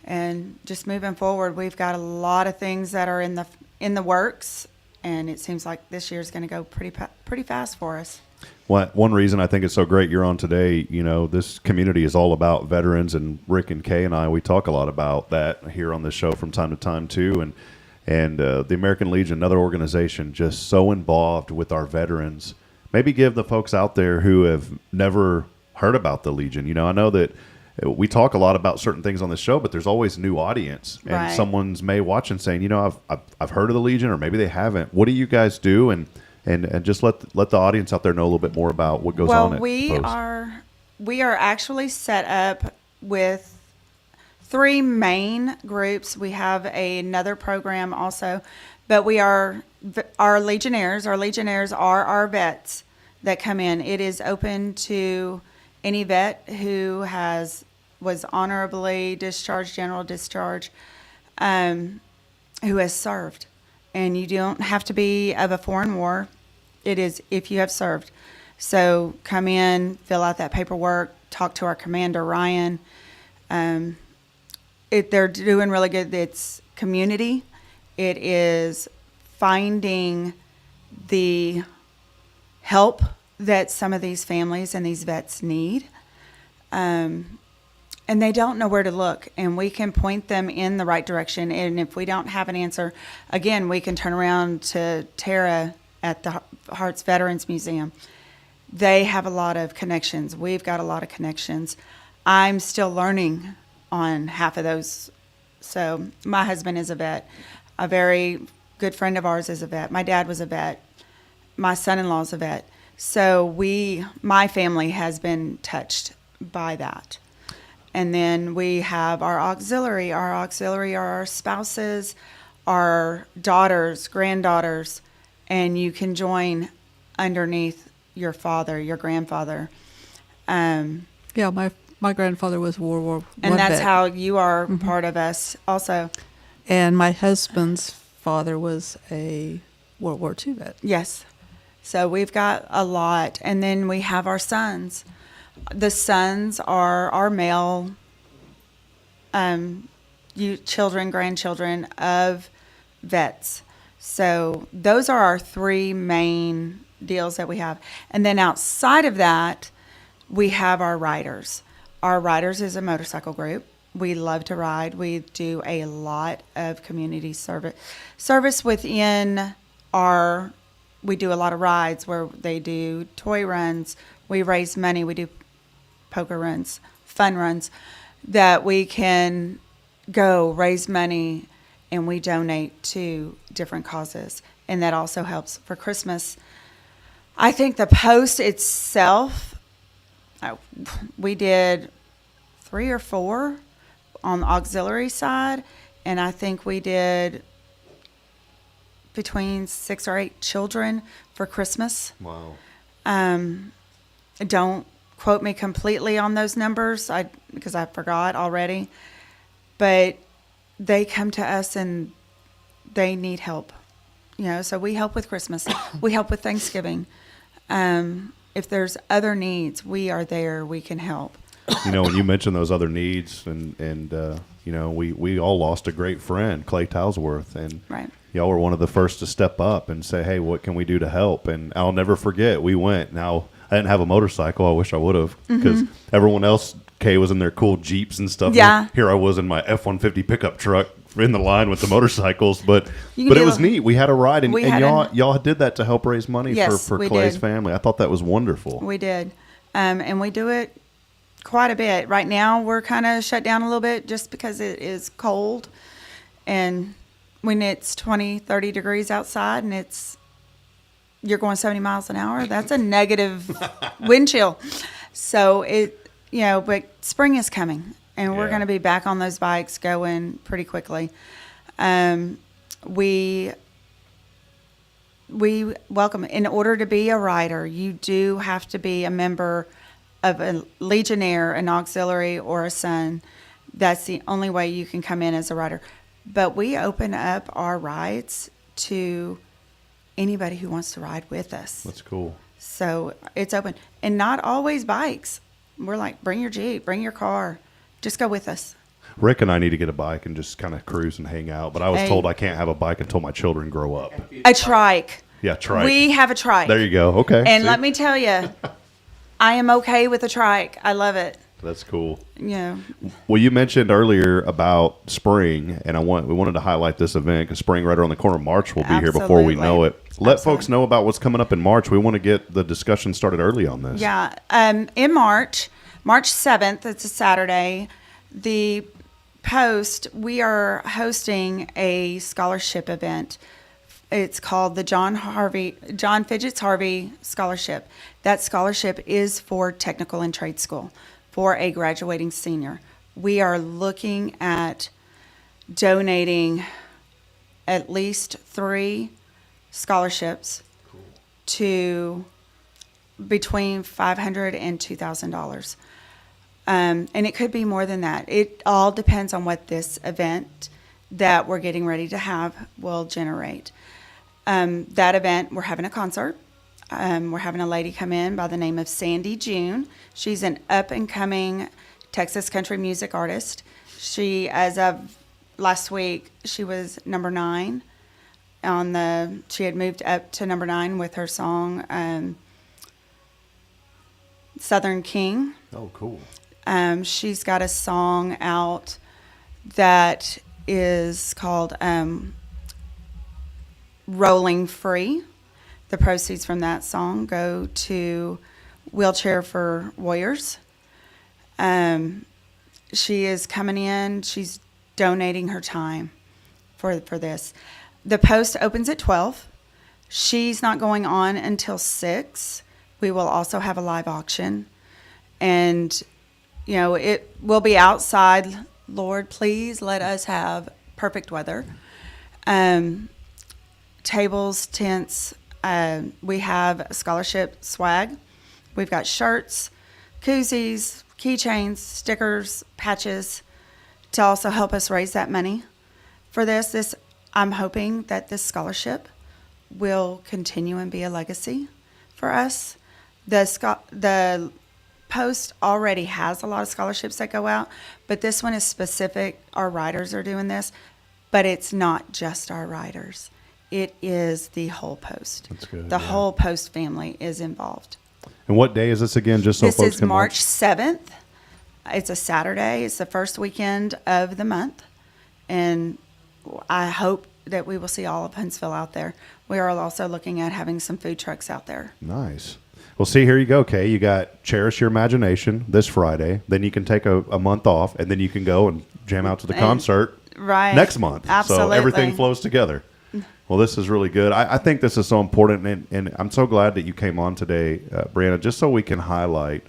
And just moving forward, we've got a lot of things that are in the works, and it seems like this year's going to go pretty fast for us. Well, one reason I think it's so great you're on today, this community is all about veterans, and Rick and Kaye and I, we talk a lot about that here on this show from time to time too. And the American Legion, another organization, just so involved with our veterans. Maybe give the folks out there who have never heard about the Legion. You know, I know that we talk a lot about certain things on the show, but there's always a new audience. And Right. someone's may watch and saying, you know, I've heard of the Legion, or maybe they haven't. What do you guys do? And just let the audience out there know a little bit more about what goes on at we Post. we are actually set up with 3 main groups. We have another program also, but we are our Legionnaires. Our Legionnaires are our vets that come in. It is open to any vet who was honorably discharged, general discharge, who has served. And you don't have to be of a foreign war. It is if you have served. So come in, fill out that paperwork, talk to our commander, Ryan. They're doing really good. It's community. It is finding the help that some of these families and these vets need. And they don't know where to look, and we can point them in the right direction. And if we don't have an answer, again, we can turn around to Tara at the Hearts Veterans Museum. They have a lot of connections. We've got a lot of connections. I'm still learning on half of those. So my husband is a vet. A very good friend of ours is a vet. My dad was a vet. My son-in-law is a vet. So my family has been touched by that. And then we have our auxiliary. Our auxiliary are our spouses, our daughters, granddaughters, and you can join underneath your father, your grandfather. Yeah, my grandfather was World War I And that's vet. how you are part of us also. And my husband's father was a World War II vet. Yes. So we've got a lot. And then we have our sons. The sons are our male children, grandchildren of vets. So those are our 3 main deals that we have. And then outside of that, we have our riders. Our riders is a motorcycle group. We love to ride. We do a lot of community service within we do a lot of rides where they do toy runs. We raise money. We do poker runs, fun runs that we can go raise money, and we donate to different causes. And that also helps for Christmas. I think the Post itself, we did 3 or 4 on the auxiliary side, and I think we did between 6 or 8 children for Christmas. Wow. Don't quote me completely on those numbers because I forgot already. But they come to us and they need help. So we help with Christmas. We help with Thanksgiving. If there's other needs, we are there. We can help. When you mention those other needs, and we all lost a great friend, Clay Talsworth, and Right. y'all were one of the first to step up and say, hey, what can we do to help? And I'll never forget, we went. Now, I didn't have a motorcycle. I wish I would have, because everyone else, Kaye was in their cool Jeeps and stuff. Yeah. Here I was in my F-150 pickup truck in the line with the motorcycles, but You can it do was a- neat. We had a ride, and We had y'all did that to help raise money Yes, for we Clay's did. family. I thought that was wonderful. We did. And we do it quite a bit. Right now, we're kind of shut down a little bit just because it is cold. And when it's 20, 30 degrees outside and you're going 70 miles an hour, that's a negative wind chill. So but spring is coming, and we're Yeah. going to be back on those bikes going pretty quickly. We welcome, in order to be a rider, you do have to be a member of a Legionnaire, an auxiliary, or a son. That's the only way you can come in as a rider. But we open up our rides to anybody who wants to ride with us. That's cool. So it's open. And not always bikes. We're like, bring your Jeep, bring your car. Just go with us. Rick and I need to get a bike and just kind of cruise and hang out, but I was Hey. told I can't have a bike until my children grow up. A trike. Yeah, trike. We have a trike. There you go. Okay. And See? let me tell you, I am okay with a trike. I love it. That's cool. Yeah. Well, you mentioned earlier about spring, and we wanted to highlight this event because spring right around the corner. March will be here before we know it. Let folks know about what's coming up in March. We want to get the discussion started early on this. Yeah. In March 7th, it's a Saturday, the Post, we are hosting a scholarship event. It's called the John Fidgets Harvey Scholarship. That scholarship is for technical and trade school for a graduating senior. We are looking at donating at least 3 scholarships to between $500 and $2,000. And it could be more than that. It all depends on what this event that we're getting ready to have will generate. That event, we're having a concert. We're having a lady come in by the name of Sandy June. She's an up-and-coming Texas country music artist. She, as of last week, she was number 9 she had moved up to number 9 with her song Southern King. Oh, cool. She's got a song out that is called Rolling Free. The proceeds from that song go to Wheelchair for Warriors. She is coming in. She's donating her time for this. The Post opens at 12. She's not going on until 6. We will also have a live auction. And, it will be outside. Lord, please let us have perfect weather. Tables, tents. We have scholarship swag. We've got shirts, koozies, keychains, stickers, patches to also help us raise that money for this. I'm hoping that this scholarship will continue and be a legacy for us. The Post already has a lot of scholarships that go out, but this one is specific. Our writers are doing this, but it's not just our writers. It is the whole Post. That's good. The whole Post family is involved. And what day is this again, just so This folks is can March watch? 7th. It's a Saturday. It's the first weekend of the month. And I hope that we will see all of Huntsville out there. We are also looking at having some food trucks out there. Nice. Well, see, here you go, Kay. You got Cherish Your Imagination this Friday. Then you can take a month off, and then you can go and jam out to the concert next month. Absolutely. So everything flows together. Well, this is really good. I think this is so important, and I'm so glad that you came on today, Brianna, just so we can highlight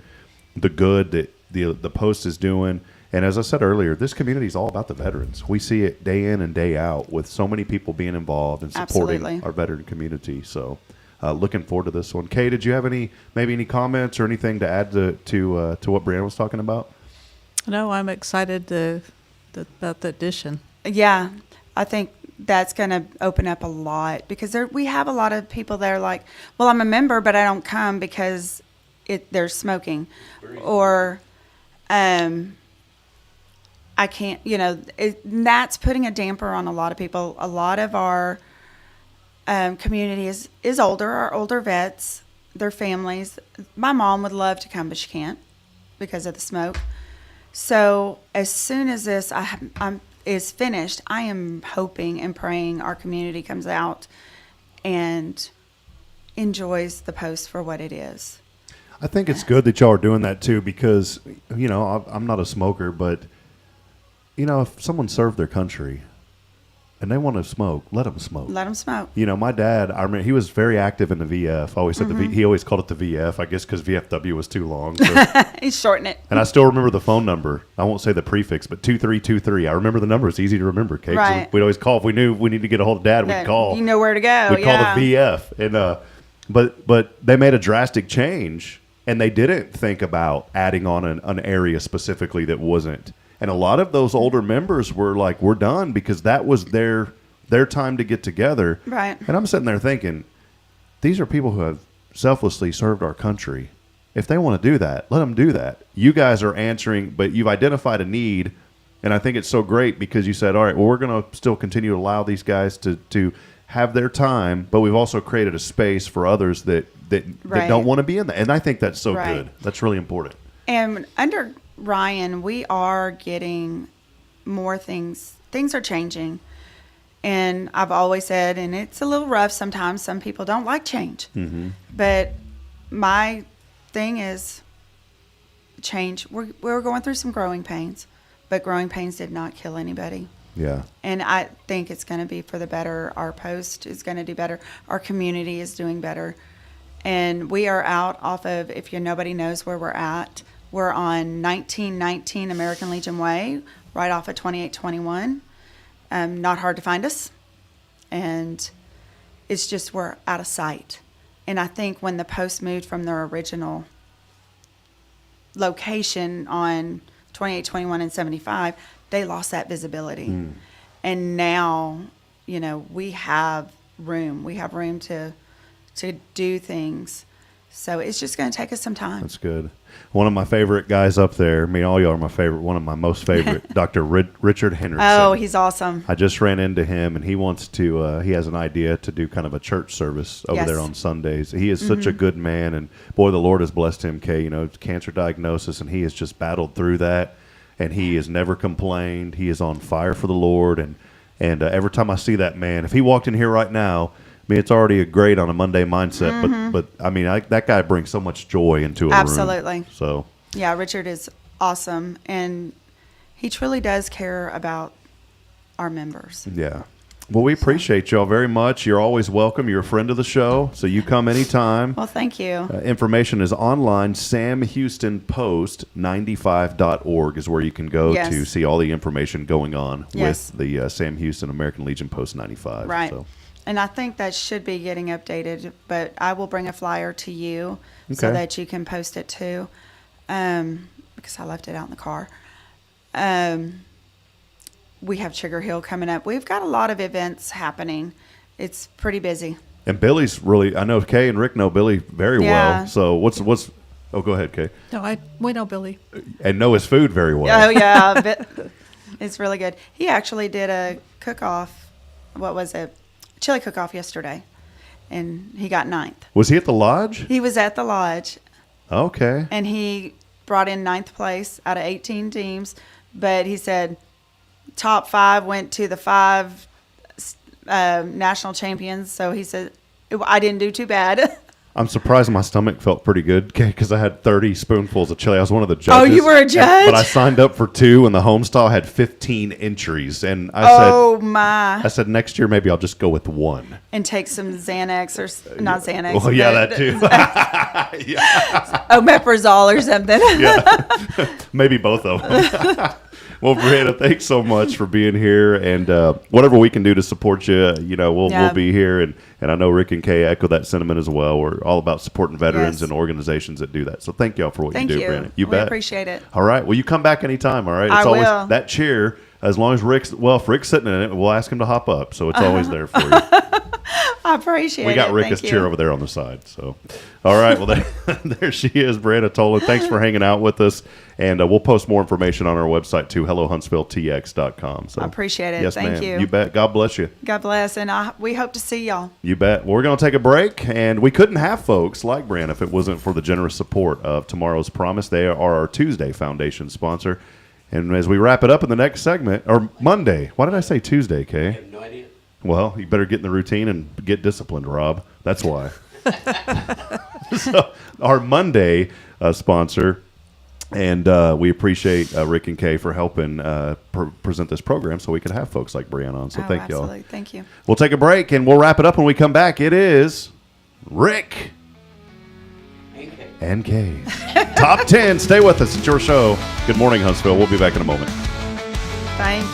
the good that the Post is doing. And as I said earlier, this community is all about the veterans. We see it day in and day out with so many people being involved and supporting our veteran community. So looking forward to this one. Kay, did you have any comments or anything to add to what Brianna was talking about? No, I'm excited about the addition. Yeah, I think that's going to open up a lot because we have a lot of people that are like, well, I'm a member, but I don't come because they're smoking. Or I can't, that's putting a damper on a lot of people. A lot of our community is older, our older vets, their families. My mom would love to come, but she can't because of the smoke. So as soon as this is finished, I am hoping and praying our community comes out and enjoys the Post for what it is. I think it's good that y'all are doing that too because, I'm not a smoker, but, if someone served their country and they want to smoke, let them smoke. Let them smoke. My dad, I remember he was very active in the VF. I always said he always called it the VF, I guess because VFW was too long. So. He shortened it. And I still remember the phone number. I won't say the prefix, but 2323. I remember the number. It's easy to remember, Kate. Right. We'd always call. If we knew we need to get a hold of Dad, we'd call. You know where to go. We'd call the VF. And but they made a drastic change, and they didn't think about adding on an area specifically that wasn't. And a lot of those older members were like, we're done because that was their time to get together. Right. And I'm sitting there thinking, these are people who have selflessly served our country. If they want to do that, let them do that. You guys are answering, but you've identified a need, and I think it's so great because you said, all right, well, we're going to still continue to allow these guys to have their time, but we've also created a space for others that don't want to be in that. And I think that's so good. That's really important. And Ryan, we are getting more things. Things are changing. And I've always said, and it's a little rough sometimes, some people don't like change. Mm-hmm. But my thing is change. We're going through some growing pains, but growing pains did not kill anybody. Yeah. And I think it's going to be for the better. Our post is going to do better. Our community is doing better. And we are out off of, if nobody knows where we're at, we're on 1919 American Legion Way, right off of 2821. Not hard to find us. And it's just we're out of sight. And I think when the post moved from their original location on 2821 and 75, they lost that visibility. And now, we have room. We have room to do things. So it's just going to take us some time. That's good. One of my favorite guys up there, all y'all are my favorite, one of my most favorite, Dr. Richard Henderson. Oh, he's awesome. I just ran into him, and he wants to, he has an idea to do kind of a church service over there on Sundays. He is such a good man, and boy, the Lord has blessed him, Kaye, cancer diagnosis, and he has just battled through that, and he has never complained. He is on fire for the Lord, and every time I see that man, if he walked in here right now, it's already a great on a Monday mindset, but that guy brings so much joy into a room. Absolutely. So yeah, Richard is awesome, and he truly does care about our members. Yeah. Well, we appreciate y'all very much. You're always welcome. You're a friend of the show, so you come anytime. Well, thank you. Information is online. SamHoustonPost95.org is where you can go to see all the information going on with the Sam Houston American Legion Post 95. Right. So. And I think that should be getting updated, but I will bring a flyer to you so that you can post it too, because I left it out in the car. We have Sugar Hill coming up. We've got a lot of events happening. It's pretty busy. And Billy's really, I know Kaye and Rick know Billy very well. So what's, oh, go ahead, Kaye. No, we know Billy. And know his food very well. Oh, yeah. It's really good. He actually did a cook-off. What was it? Chili cook-off yesterday, and he got 9th. Was he at the lodge? He was at the lodge. Okay. And he brought in 9th place out of 18 teams, but he said top 5 went to the 5 national champions, so he said, I didn't do too bad. I'm surprised my stomach felt pretty good, because I had 30 spoonfuls of chili. I was one of the judges. Oh, you were a judge? But I signed up for 2, and the home style had 15 entries. And I said, next year maybe I'll just go with 1. And take some Xanax, or not Xanax. Well, yeah, that too. Omeprazole or something. Yeah, maybe both of them. Well, Brianna, thanks so much for being here, and whatever we can do to support you, we'll be here, and I know Rick and Kaye echo that sentiment as well. We're all about supporting veterans and organizations that do that. So thank y'all for what you do, Brianna. You bet. We appreciate it. All right. Well, you come back anytime. All right. I always will. That chair. As long as if Rick's sitting in it, we'll ask him to hop up. So it's always there for you. I appreciate it. We got Rick's chair over there on the side. So, all right. Well, there she is, Brianna Tolan. Thanks for hanging out with us. And we'll post more information on our website, too, hellohuntsvilletx.com. So, I appreciate it. Yes, Thank you. You bet. God bless you. God bless. And we hope to see y'all. You bet. Well, we're going to take a break. And we couldn't have folks like Brianna if it wasn't for the generous support of Tomorrow's Promise. They are our Tuesday Foundation sponsor. And as we wrap it up in the next segment, or Monday. Why did I say Tuesday, Kaye? I have no idea. Well, you better get in the routine and get disciplined, Rob. That's why. So, our Monday sponsor, and we appreciate Rick and Kaye for helping present this program so we could have folks like Brianna on. So thank y'all. Absolutely. Thank you. We'll take a break, and we'll wrap it up when we come back. It is Rick and Kaye. Top 10. Stay with us. It's your show. Good morning, Huntsville. We'll be back in a moment. Thank you.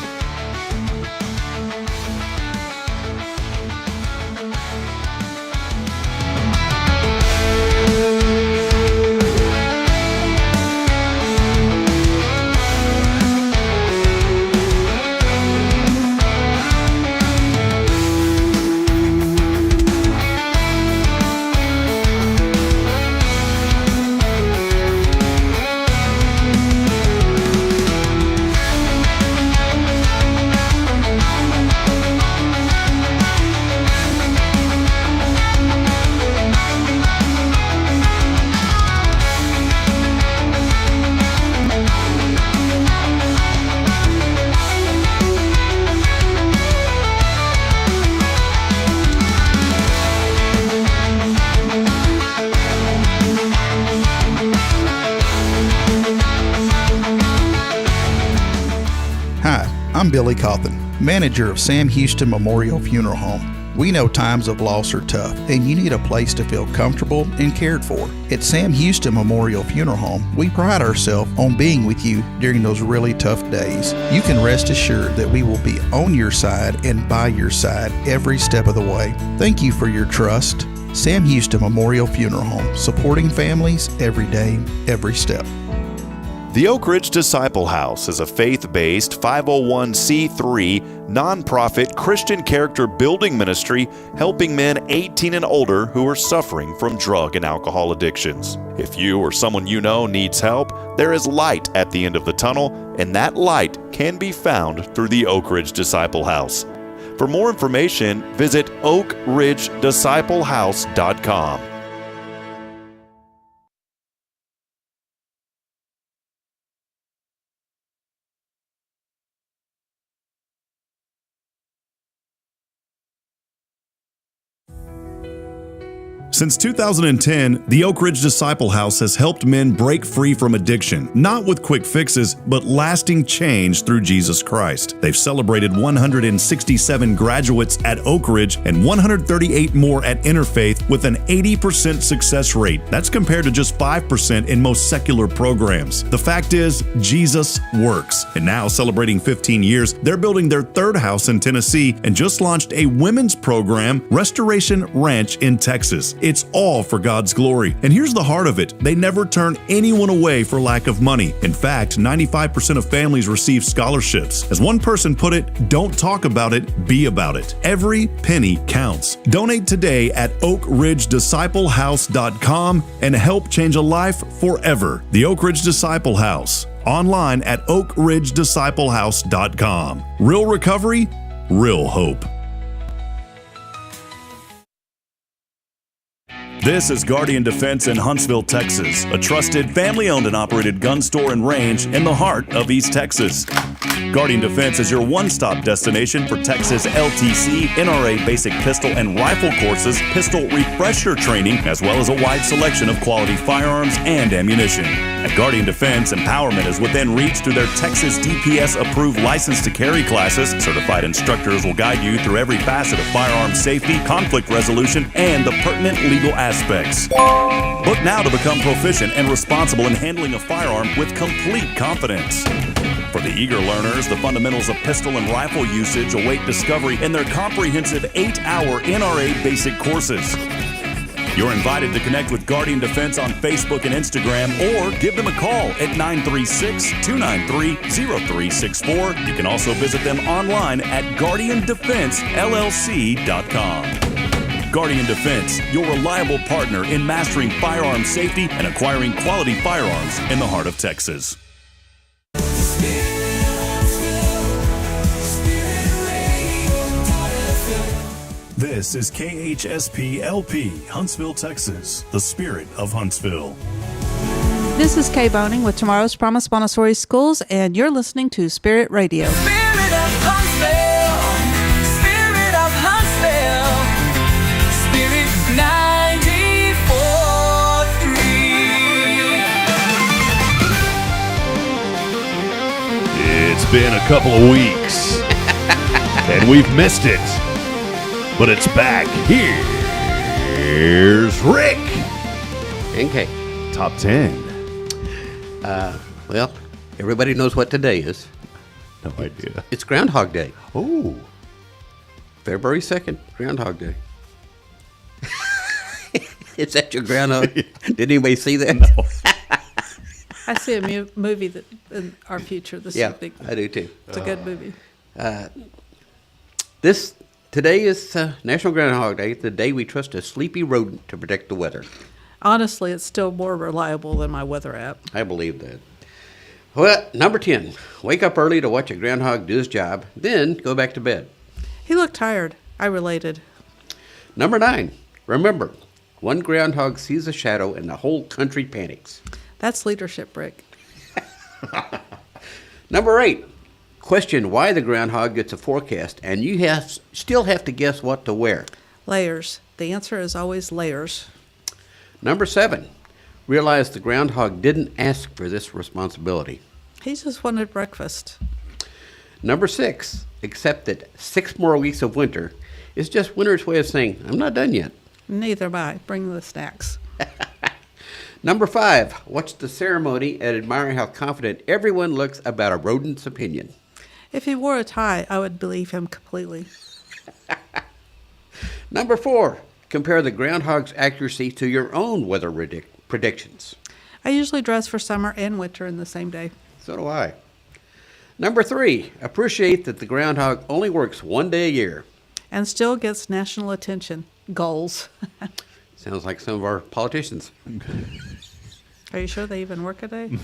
Hi, I'm Billy Cawthon, manager of Sam Houston Memorial Funeral Home. We know times of loss are tough, and you need a place to feel comfortable and cared for. At Sam Houston Memorial Funeral Home, we pride ourselves on being with you during those really tough days. You can rest assured that we will be on your side and by your side every step of the way. Thank you for your trust. Sam Houston Memorial Funeral Home, supporting families every day, every step. The Oak Ridge Disciple House is a faith-based 501c3 nonprofit Christian character building ministry helping men 18 and older who are suffering from drug and alcohol addictions. If you or someone you know needs help, there is light at the end of the tunnel, and that light can be found through the Oak Ridge Disciple House. For more information, visit oakridgedisciplehouse.com. Since 2010, the Oak Ridge Disciple House has helped men break free from addiction, not with quick fixes, but lasting change through Jesus Christ. They've celebrated 167 graduates at Oak Ridge and 138 more at Interfaith with an 80% success rate. That's compared to just 5% in most secular programs. The fact is, Jesus works. And now, celebrating 15 years, they're building their third house in Tennessee and just launched a women's program, Restoration Ranch in Texas. It's all for God's glory. And here's the heart of it. They never turn anyone away for lack of money. In fact, 95% of families receive scholarships. As one person put it, don't talk about it, be about it. Every penny counts. Donate today at oakridgedisciplehouse.com and help change a life forever. The Oak Ridge Disciple House. Online at oakridgedisciplehouse.com. Real recovery, real hope. This is Guardian Defense in Huntsville, Texas, a trusted family-owned and operated gun store and range in the heart of East Texas. Guardian Defense is your one-stop destination for Texas LTC, NRA basic pistol and rifle courses, pistol refresher training, as well as a wide selection of quality firearms and ammunition. At Guardian Defense, empowerment is within reach through their Texas DPS-approved license to carry classes. Certified instructors will guide you through every facet of firearm safety, conflict resolution, and the pertinent legal aspects. Book now to become proficient and responsible in handling a firearm with complete confidence. For the eager learners, the fundamentals of pistol and rifle usage await discovery in their comprehensive 8-hour NRA basic courses. You're invited to connect with Guardian Defense on Facebook and Instagram, or give them a call at 936-293-0364. You can also visit them online at guardiandefensellc.com. Guardian Defense, your reliable partner in mastering firearm safety and acquiring quality firearms in the heart of Texas. This is KHSP-LP, Huntsville, Texas, the spirit of Huntsville. This is Kaye Boehning with Tomorrow's Promise Montessori Schools, and you're listening to Spirit Radio. Spirit of Huntsville, Spirit of Huntsville, Spirit 94.3. It's been a couple of weeks, and we've missed it. But it's back. Here's Rick. And Kaye. Top 10. Well, everybody knows what today is. No idea. It's Groundhog Day. Oh. February 2nd, Groundhog Day. Is that your groundhog? Did anybody see that? No. I see a movie that in our future. This Yeah, is a big, I do too. It's a good movie. Today is National Groundhog Day, the day we trust a sleepy rodent to predict the weather. Honestly, it's still more reliable than my weather app. I believe that. Well, number 10, wake up early to watch a groundhog do his job, then go back to bed. He looked tired. I related. Number 9, remember, one groundhog sees a shadow and the whole country panics. That's leadership, Rick. Number 8, question why the groundhog gets a forecast and you still have to guess what to wear. Layers. The answer is always layers. Number 7, realize the groundhog didn't ask for this responsibility. He just wanted breakfast. Number 6, accept that 6 more weeks of winter is just winter's way of saying, I'm not done yet. Neither am I. Bring the snacks. Number 5, watch the ceremony and admire how confident everyone looks about a rodent's opinion. If he wore a tie, I would believe him completely. Number 4, compare the groundhog's accuracy to your own weather predictions. I usually dress for summer and winter in the same day. So do I. Number 3, appreciate that the groundhog only works 1 day a year. And still gets national attention. Goals. Sounds like some of our politicians. Are you sure they even work a day?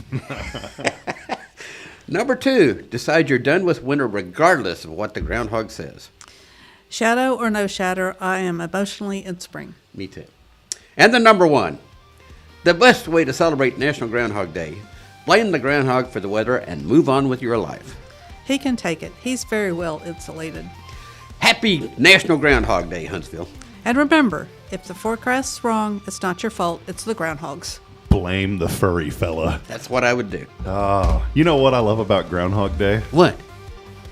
Number 2, decide you're done with winter regardless of what the groundhog says. Shadow or no shadow, I am emotionally in spring. Me too. And the number 1, the best way to celebrate National Groundhog Day, blame the groundhog for the weather and move on with your life. He can take it. He's very well insulated. Happy National Groundhog Day, Huntsville. And remember, if the forecast's wrong, it's not your fault. It's the groundhogs. Blame the furry fella. That's what I would do. Oh, you know what I love about Groundhog Day? What?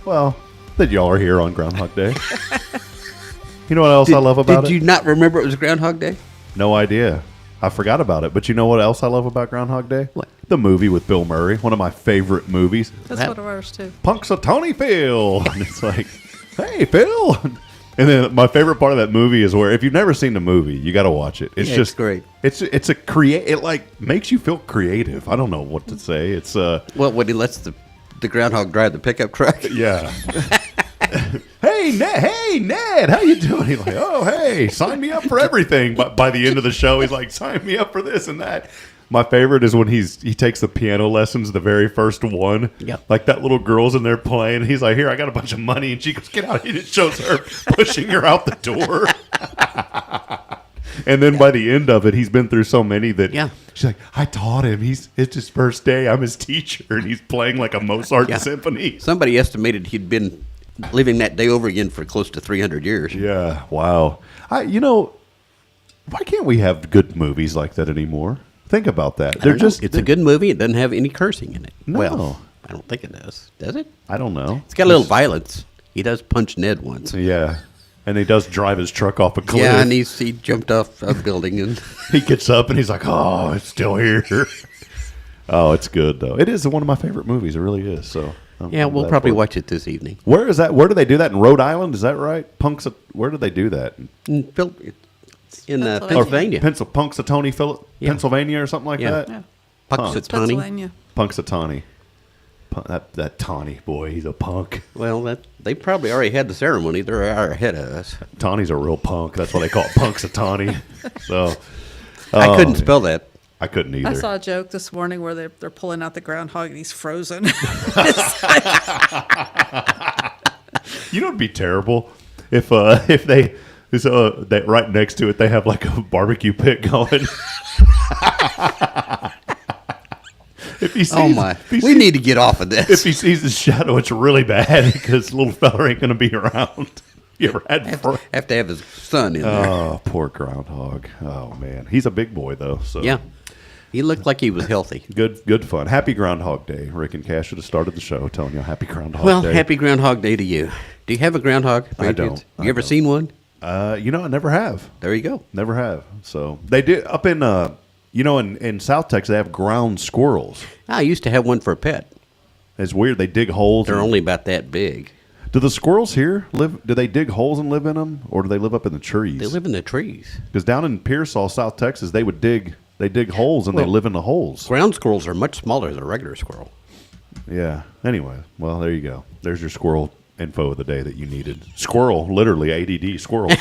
Well, that y'all are here on Groundhog Day. You know what else I love about it? Did you not remember it was Groundhog Day? No idea. I forgot about it. But you know what else I love about Groundhog Day? What? The movie with Bill Murray. One of my favorite movies. That's one of ours, too. Punxsutawney Phil. And it's like, hey, Phil. And then my favorite part of that movie is where if you've never seen the movie, you got to watch it. It's just it's great. It's a it like makes you feel creative. I don't know what to say. It's well, when he lets the groundhog drive the pickup truck. Yeah. Hey Ned, how you doing? He's like, oh hey, sign me up for everything. But by the end of the show, he's like, sign me up for this and that. My favorite is when he takes the piano lessons, the very first one. Yeah. Like that little girl's in there playing. He's like, here, I got a bunch of money. And she goes, get out. And it shows her pushing her out the door. And then by the end of it, he's been through so many that she's like, I taught him. It's his first day. I'm his teacher. And he's playing like a Mozart symphony. Somebody estimated he'd been living that day over again for close to 300 years. Yeah. Wow. Why can't we have good movies like that anymore? Think about that. It's a good movie. It doesn't have any cursing in it. No. Well, I don't think it does. Does it? I don't know. It's got a little violence. He does punch Ned once. Yeah. And he does drive his truck off a cliff. Yeah, and he jumped off a building. And he gets up and he's like, oh, it's still here. Oh, it's good, though. It is one of my favorite movies. It really is. So we'll probably watch it this evening. Where is that? Where do they do that? In Rhode Island? Is that right? Where do they do that? In Pennsylvania. Punxsutawney, Pennsylvania or something like that? Yeah. Punxsutawney. Punxsutawney. That Tawny boy, he's a punk. Well, they probably already had the ceremony. They're an hour ahead of us. Tawny's a real punk. That's why they call it Punxsutawney. So I couldn't spell that. I couldn't either. I saw a joke this morning where they're pulling out the groundhog and he's frozen. You know, it'd be terrible if they right next to it they have like a barbecue pit going. If he sees, we need to get off of this. If he sees the shadow, it's really bad because little fella ain't going to be around. You ever have to have his son in there. Oh, poor groundhog. Oh man, he's a big boy though. So yeah, he looked like he was healthy. Good fun. Happy Groundhog Day. Rick and Cash should have started the show telling you Happy Groundhog Day. Well, Happy Groundhog Day to you. Do you have a groundhog? I don't. You ever seen one? I never have. There you go. Never have. So they did up in in South Texas they have ground squirrels. I used to have one for a pet. It's weird. They dig holes. They're only about that big. Do the squirrels here live? Do they dig holes and live in them, or do they live up in the trees? They live in the trees. Because down in Pearsall, South Texas, they dig holes and they live in the holes. Ground squirrels are much smaller than a regular squirrel. Yeah. Anyway, well, there you go. There's your squirrel info of the day that you needed. Squirrel, literally ADD, squirrel.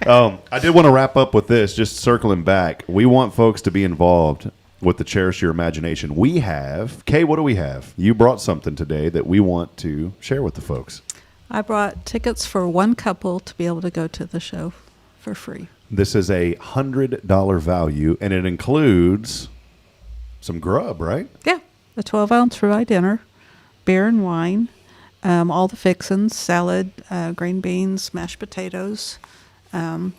I did want to wrap up with this, just circling back. We want folks to be involved with the Cherish Your Imagination. We have, Kaye, what do we have? You brought something today that we want to share with the folks. I brought tickets for one couple to be able to go to the show for free. This is a $100 value, and it includes some grub, right? Yeah, a 12-ounce ribeye dinner, beer and wine, all the fixins, salad, green beans, mashed potatoes, and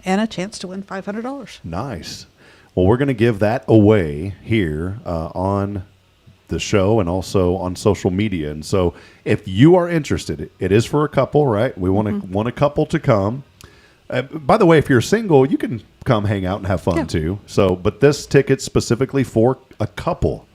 a chance to win $500. Nice. Well, we're going to give that away here on the show and also on social media. And so if you are interested, it is for a couple, right? We want a couple to come. By the way, if you're single, you can come hang out and have fun too. So, but this ticket's specifically for a couple.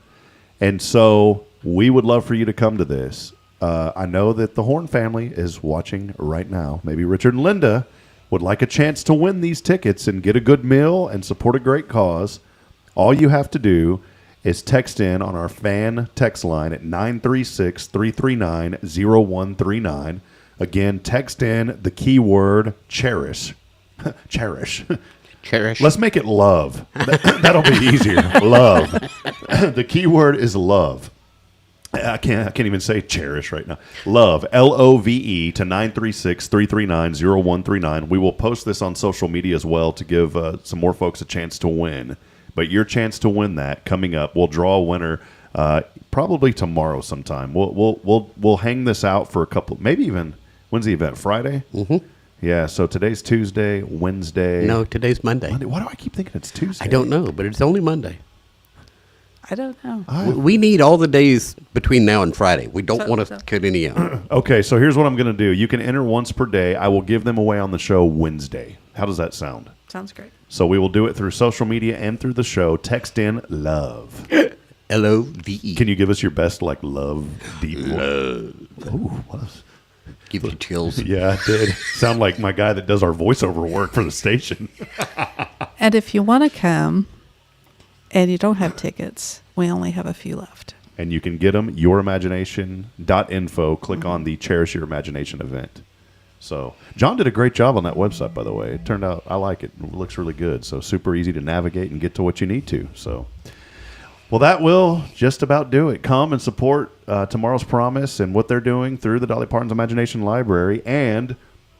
And so we would love for you to come to this. I know that the Horn family is watching right now. Maybe Richard and Linda would like a chance to win these tickets and get a good meal and support a great cause. All you have to do is text in on our fan text line at 936-339-0139. Again, text in the keyword cherish. Cherish. Cherish. Let's make it love. That'll be easier. Love. The keyword is love. I can't even say cherish right now. Love, Love, to 936-339-0139. We will post this on social media as well to give some more folks a chance to win. But your chance to win that coming up, we'll draw a winner probably tomorrow sometime. We'll hang this out for a couple, maybe even, when's the event? Friday? Mm-hmm. Yeah, so today's Tuesday, Wednesday. No, today's Monday. Why do I keep thinking it's Tuesday? I don't know, but it's only Monday. I don't know. We need all the days between now and Friday. We don't want to cut any out. Okay, so here's what I'm going to do. You can enter once per day. I will give them away on the show Wednesday. How does that sound? Sounds great. So we will do it through social media and through the show. Text in love. Love. Can you give us your best, love deep one? Ooh, what is... Give you chills. Yeah, it did. Sound like my guy that does our voiceover work for the station. And if you want to come and you don't have tickets, we only have a few left. And you can get them, yourimagination.info. Click on the Cherish Your Imagination event. So John did a great job on that website, by the way. It turned out, I like it. It looks really good. So super easy to navigate and get to what you need to. So, well, that will just about do it. Come and support Tomorrow's Promise and what they're doing through the Dolly Parton's Imagination Library. And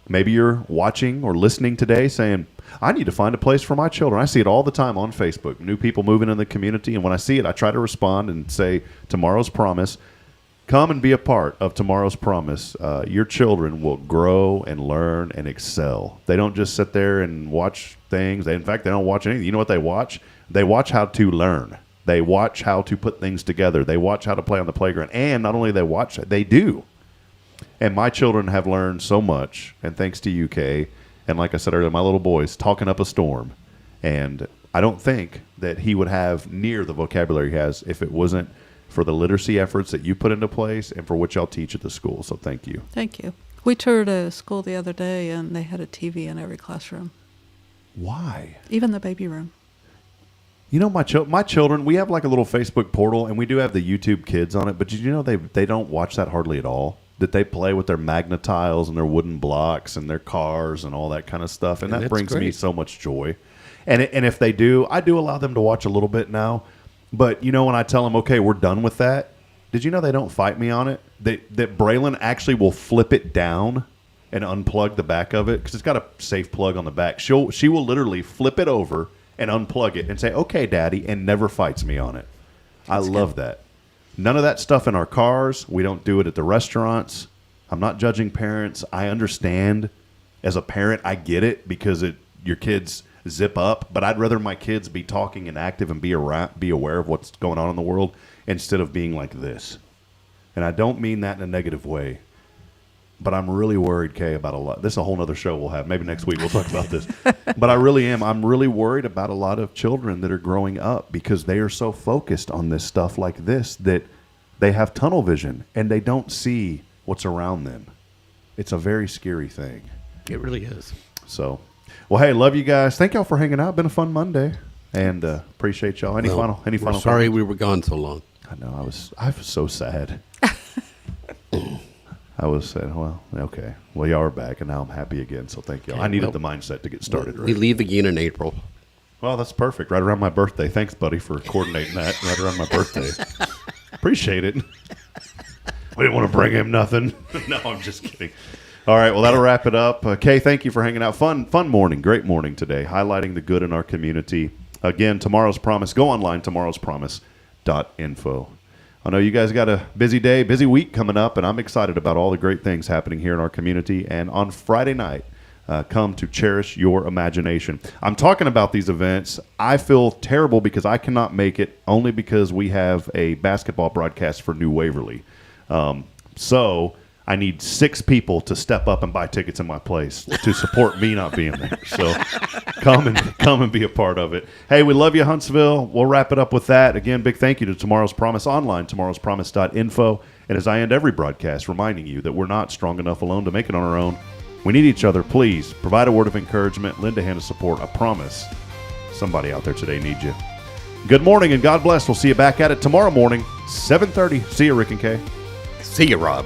maybe you're watching or listening today saying, I need to find a place for my children. I see it all the time on Facebook. New people moving in the community. And when I see it, I try to respond and say, Tomorrow's Promise. Come and be a part of Tomorrow's Promise. Your children will grow and learn and excel. They don't just sit there and watch things. In fact, they don't watch anything. You know what they watch? They watch how to learn. They watch how to put things together. They watch how to play on the playground. And not only they watch, they do. And my children have learned so much. And thanks to you, Kaye. And like I said earlier, my little boy's talking up a storm. And I don't think that he would have near the vocabulary he has if it wasn't for the literacy efforts that you put into place and for what y'all teach at the school. So thank you. Thank you. We toured a school the other day, and they had a TV in every classroom. Why? Even the baby room. You know, my children, we have like a little Facebook portal, and we do have the YouTube Kids on it, but did you know they don't watch that hardly at all? That they play with their magnetiles and their wooden blocks and their cars and all that kind of stuff, and that brings me so much joy. And if they do, I do allow them to watch a little bit now. But, you know, when I tell them, okay, we're done with that, did you know they don't fight me on it? That Braylon actually will flip it down and unplug the back of it because it's got a safe plug on the back. She will literally flip it over and unplug it and say, okay, Daddy, and never fights me on it. I love that. None of that stuff in our cars. We don't do it at the restaurants. I'm not judging parents. I understand. As a parent, I get it because your kids zip up, but I'd rather my kids be talking and active and be aware of what's going on in the world instead of being like this. And I don't mean that in a negative way, but I'm really worried, Kaye, about a lot. This is a whole other show we'll have. Maybe next week we'll talk about this. But I really am. I'm really worried about a lot of children that are growing up because they are so focused on this stuff like this that they have tunnel vision and they don't see what's around them. It's a very scary thing. It really is. So, well, hey, love you guys. Thank y'all for hanging out. Been a fun Monday, and appreciate y'all. Any final? Sorry we were gone so long. I know. I was so sad. I was saying, well, okay. Well, y'all are back, and now I'm happy again. So thank y'all. I needed the mindset to get started. We leave again in April. Well, that's perfect. Right around my birthday. Thanks, buddy, for coordinating that. Right around my birthday. Appreciate it. We didn't want to bring him nothing. No, I'm just kidding. All right, well, that'll wrap it up. Kaye, thank you for hanging out. Fun morning, great morning today, highlighting the good in our community. Again, Tomorrow's Promise. Go online, tomorrowspromise.info. I know you guys got a busy day, busy week coming up, and I'm excited about all the great things happening here in our community. And on Friday night, come to cherish your imagination. I'm talking about these events. I feel terrible because I cannot make it, only because we have a basketball broadcast for New Waverly. So I need 6 people to step up and buy tickets in my place to support me not being there. So come and be a part of it. Hey, we love you, Huntsville. We'll wrap it up with that. Again, big thank you to Tomorrow's Promise Online, tomorrowspromise.info. And as I end every broadcast, reminding you that we're not strong enough alone to make it on our own. We need each other. Please provide a word of encouragement, lend a hand of support. I promise somebody out there today needs you. Good morning and God bless. We'll see you back at it tomorrow morning, 7:30. See you, Rick and Kay. See you, Rob.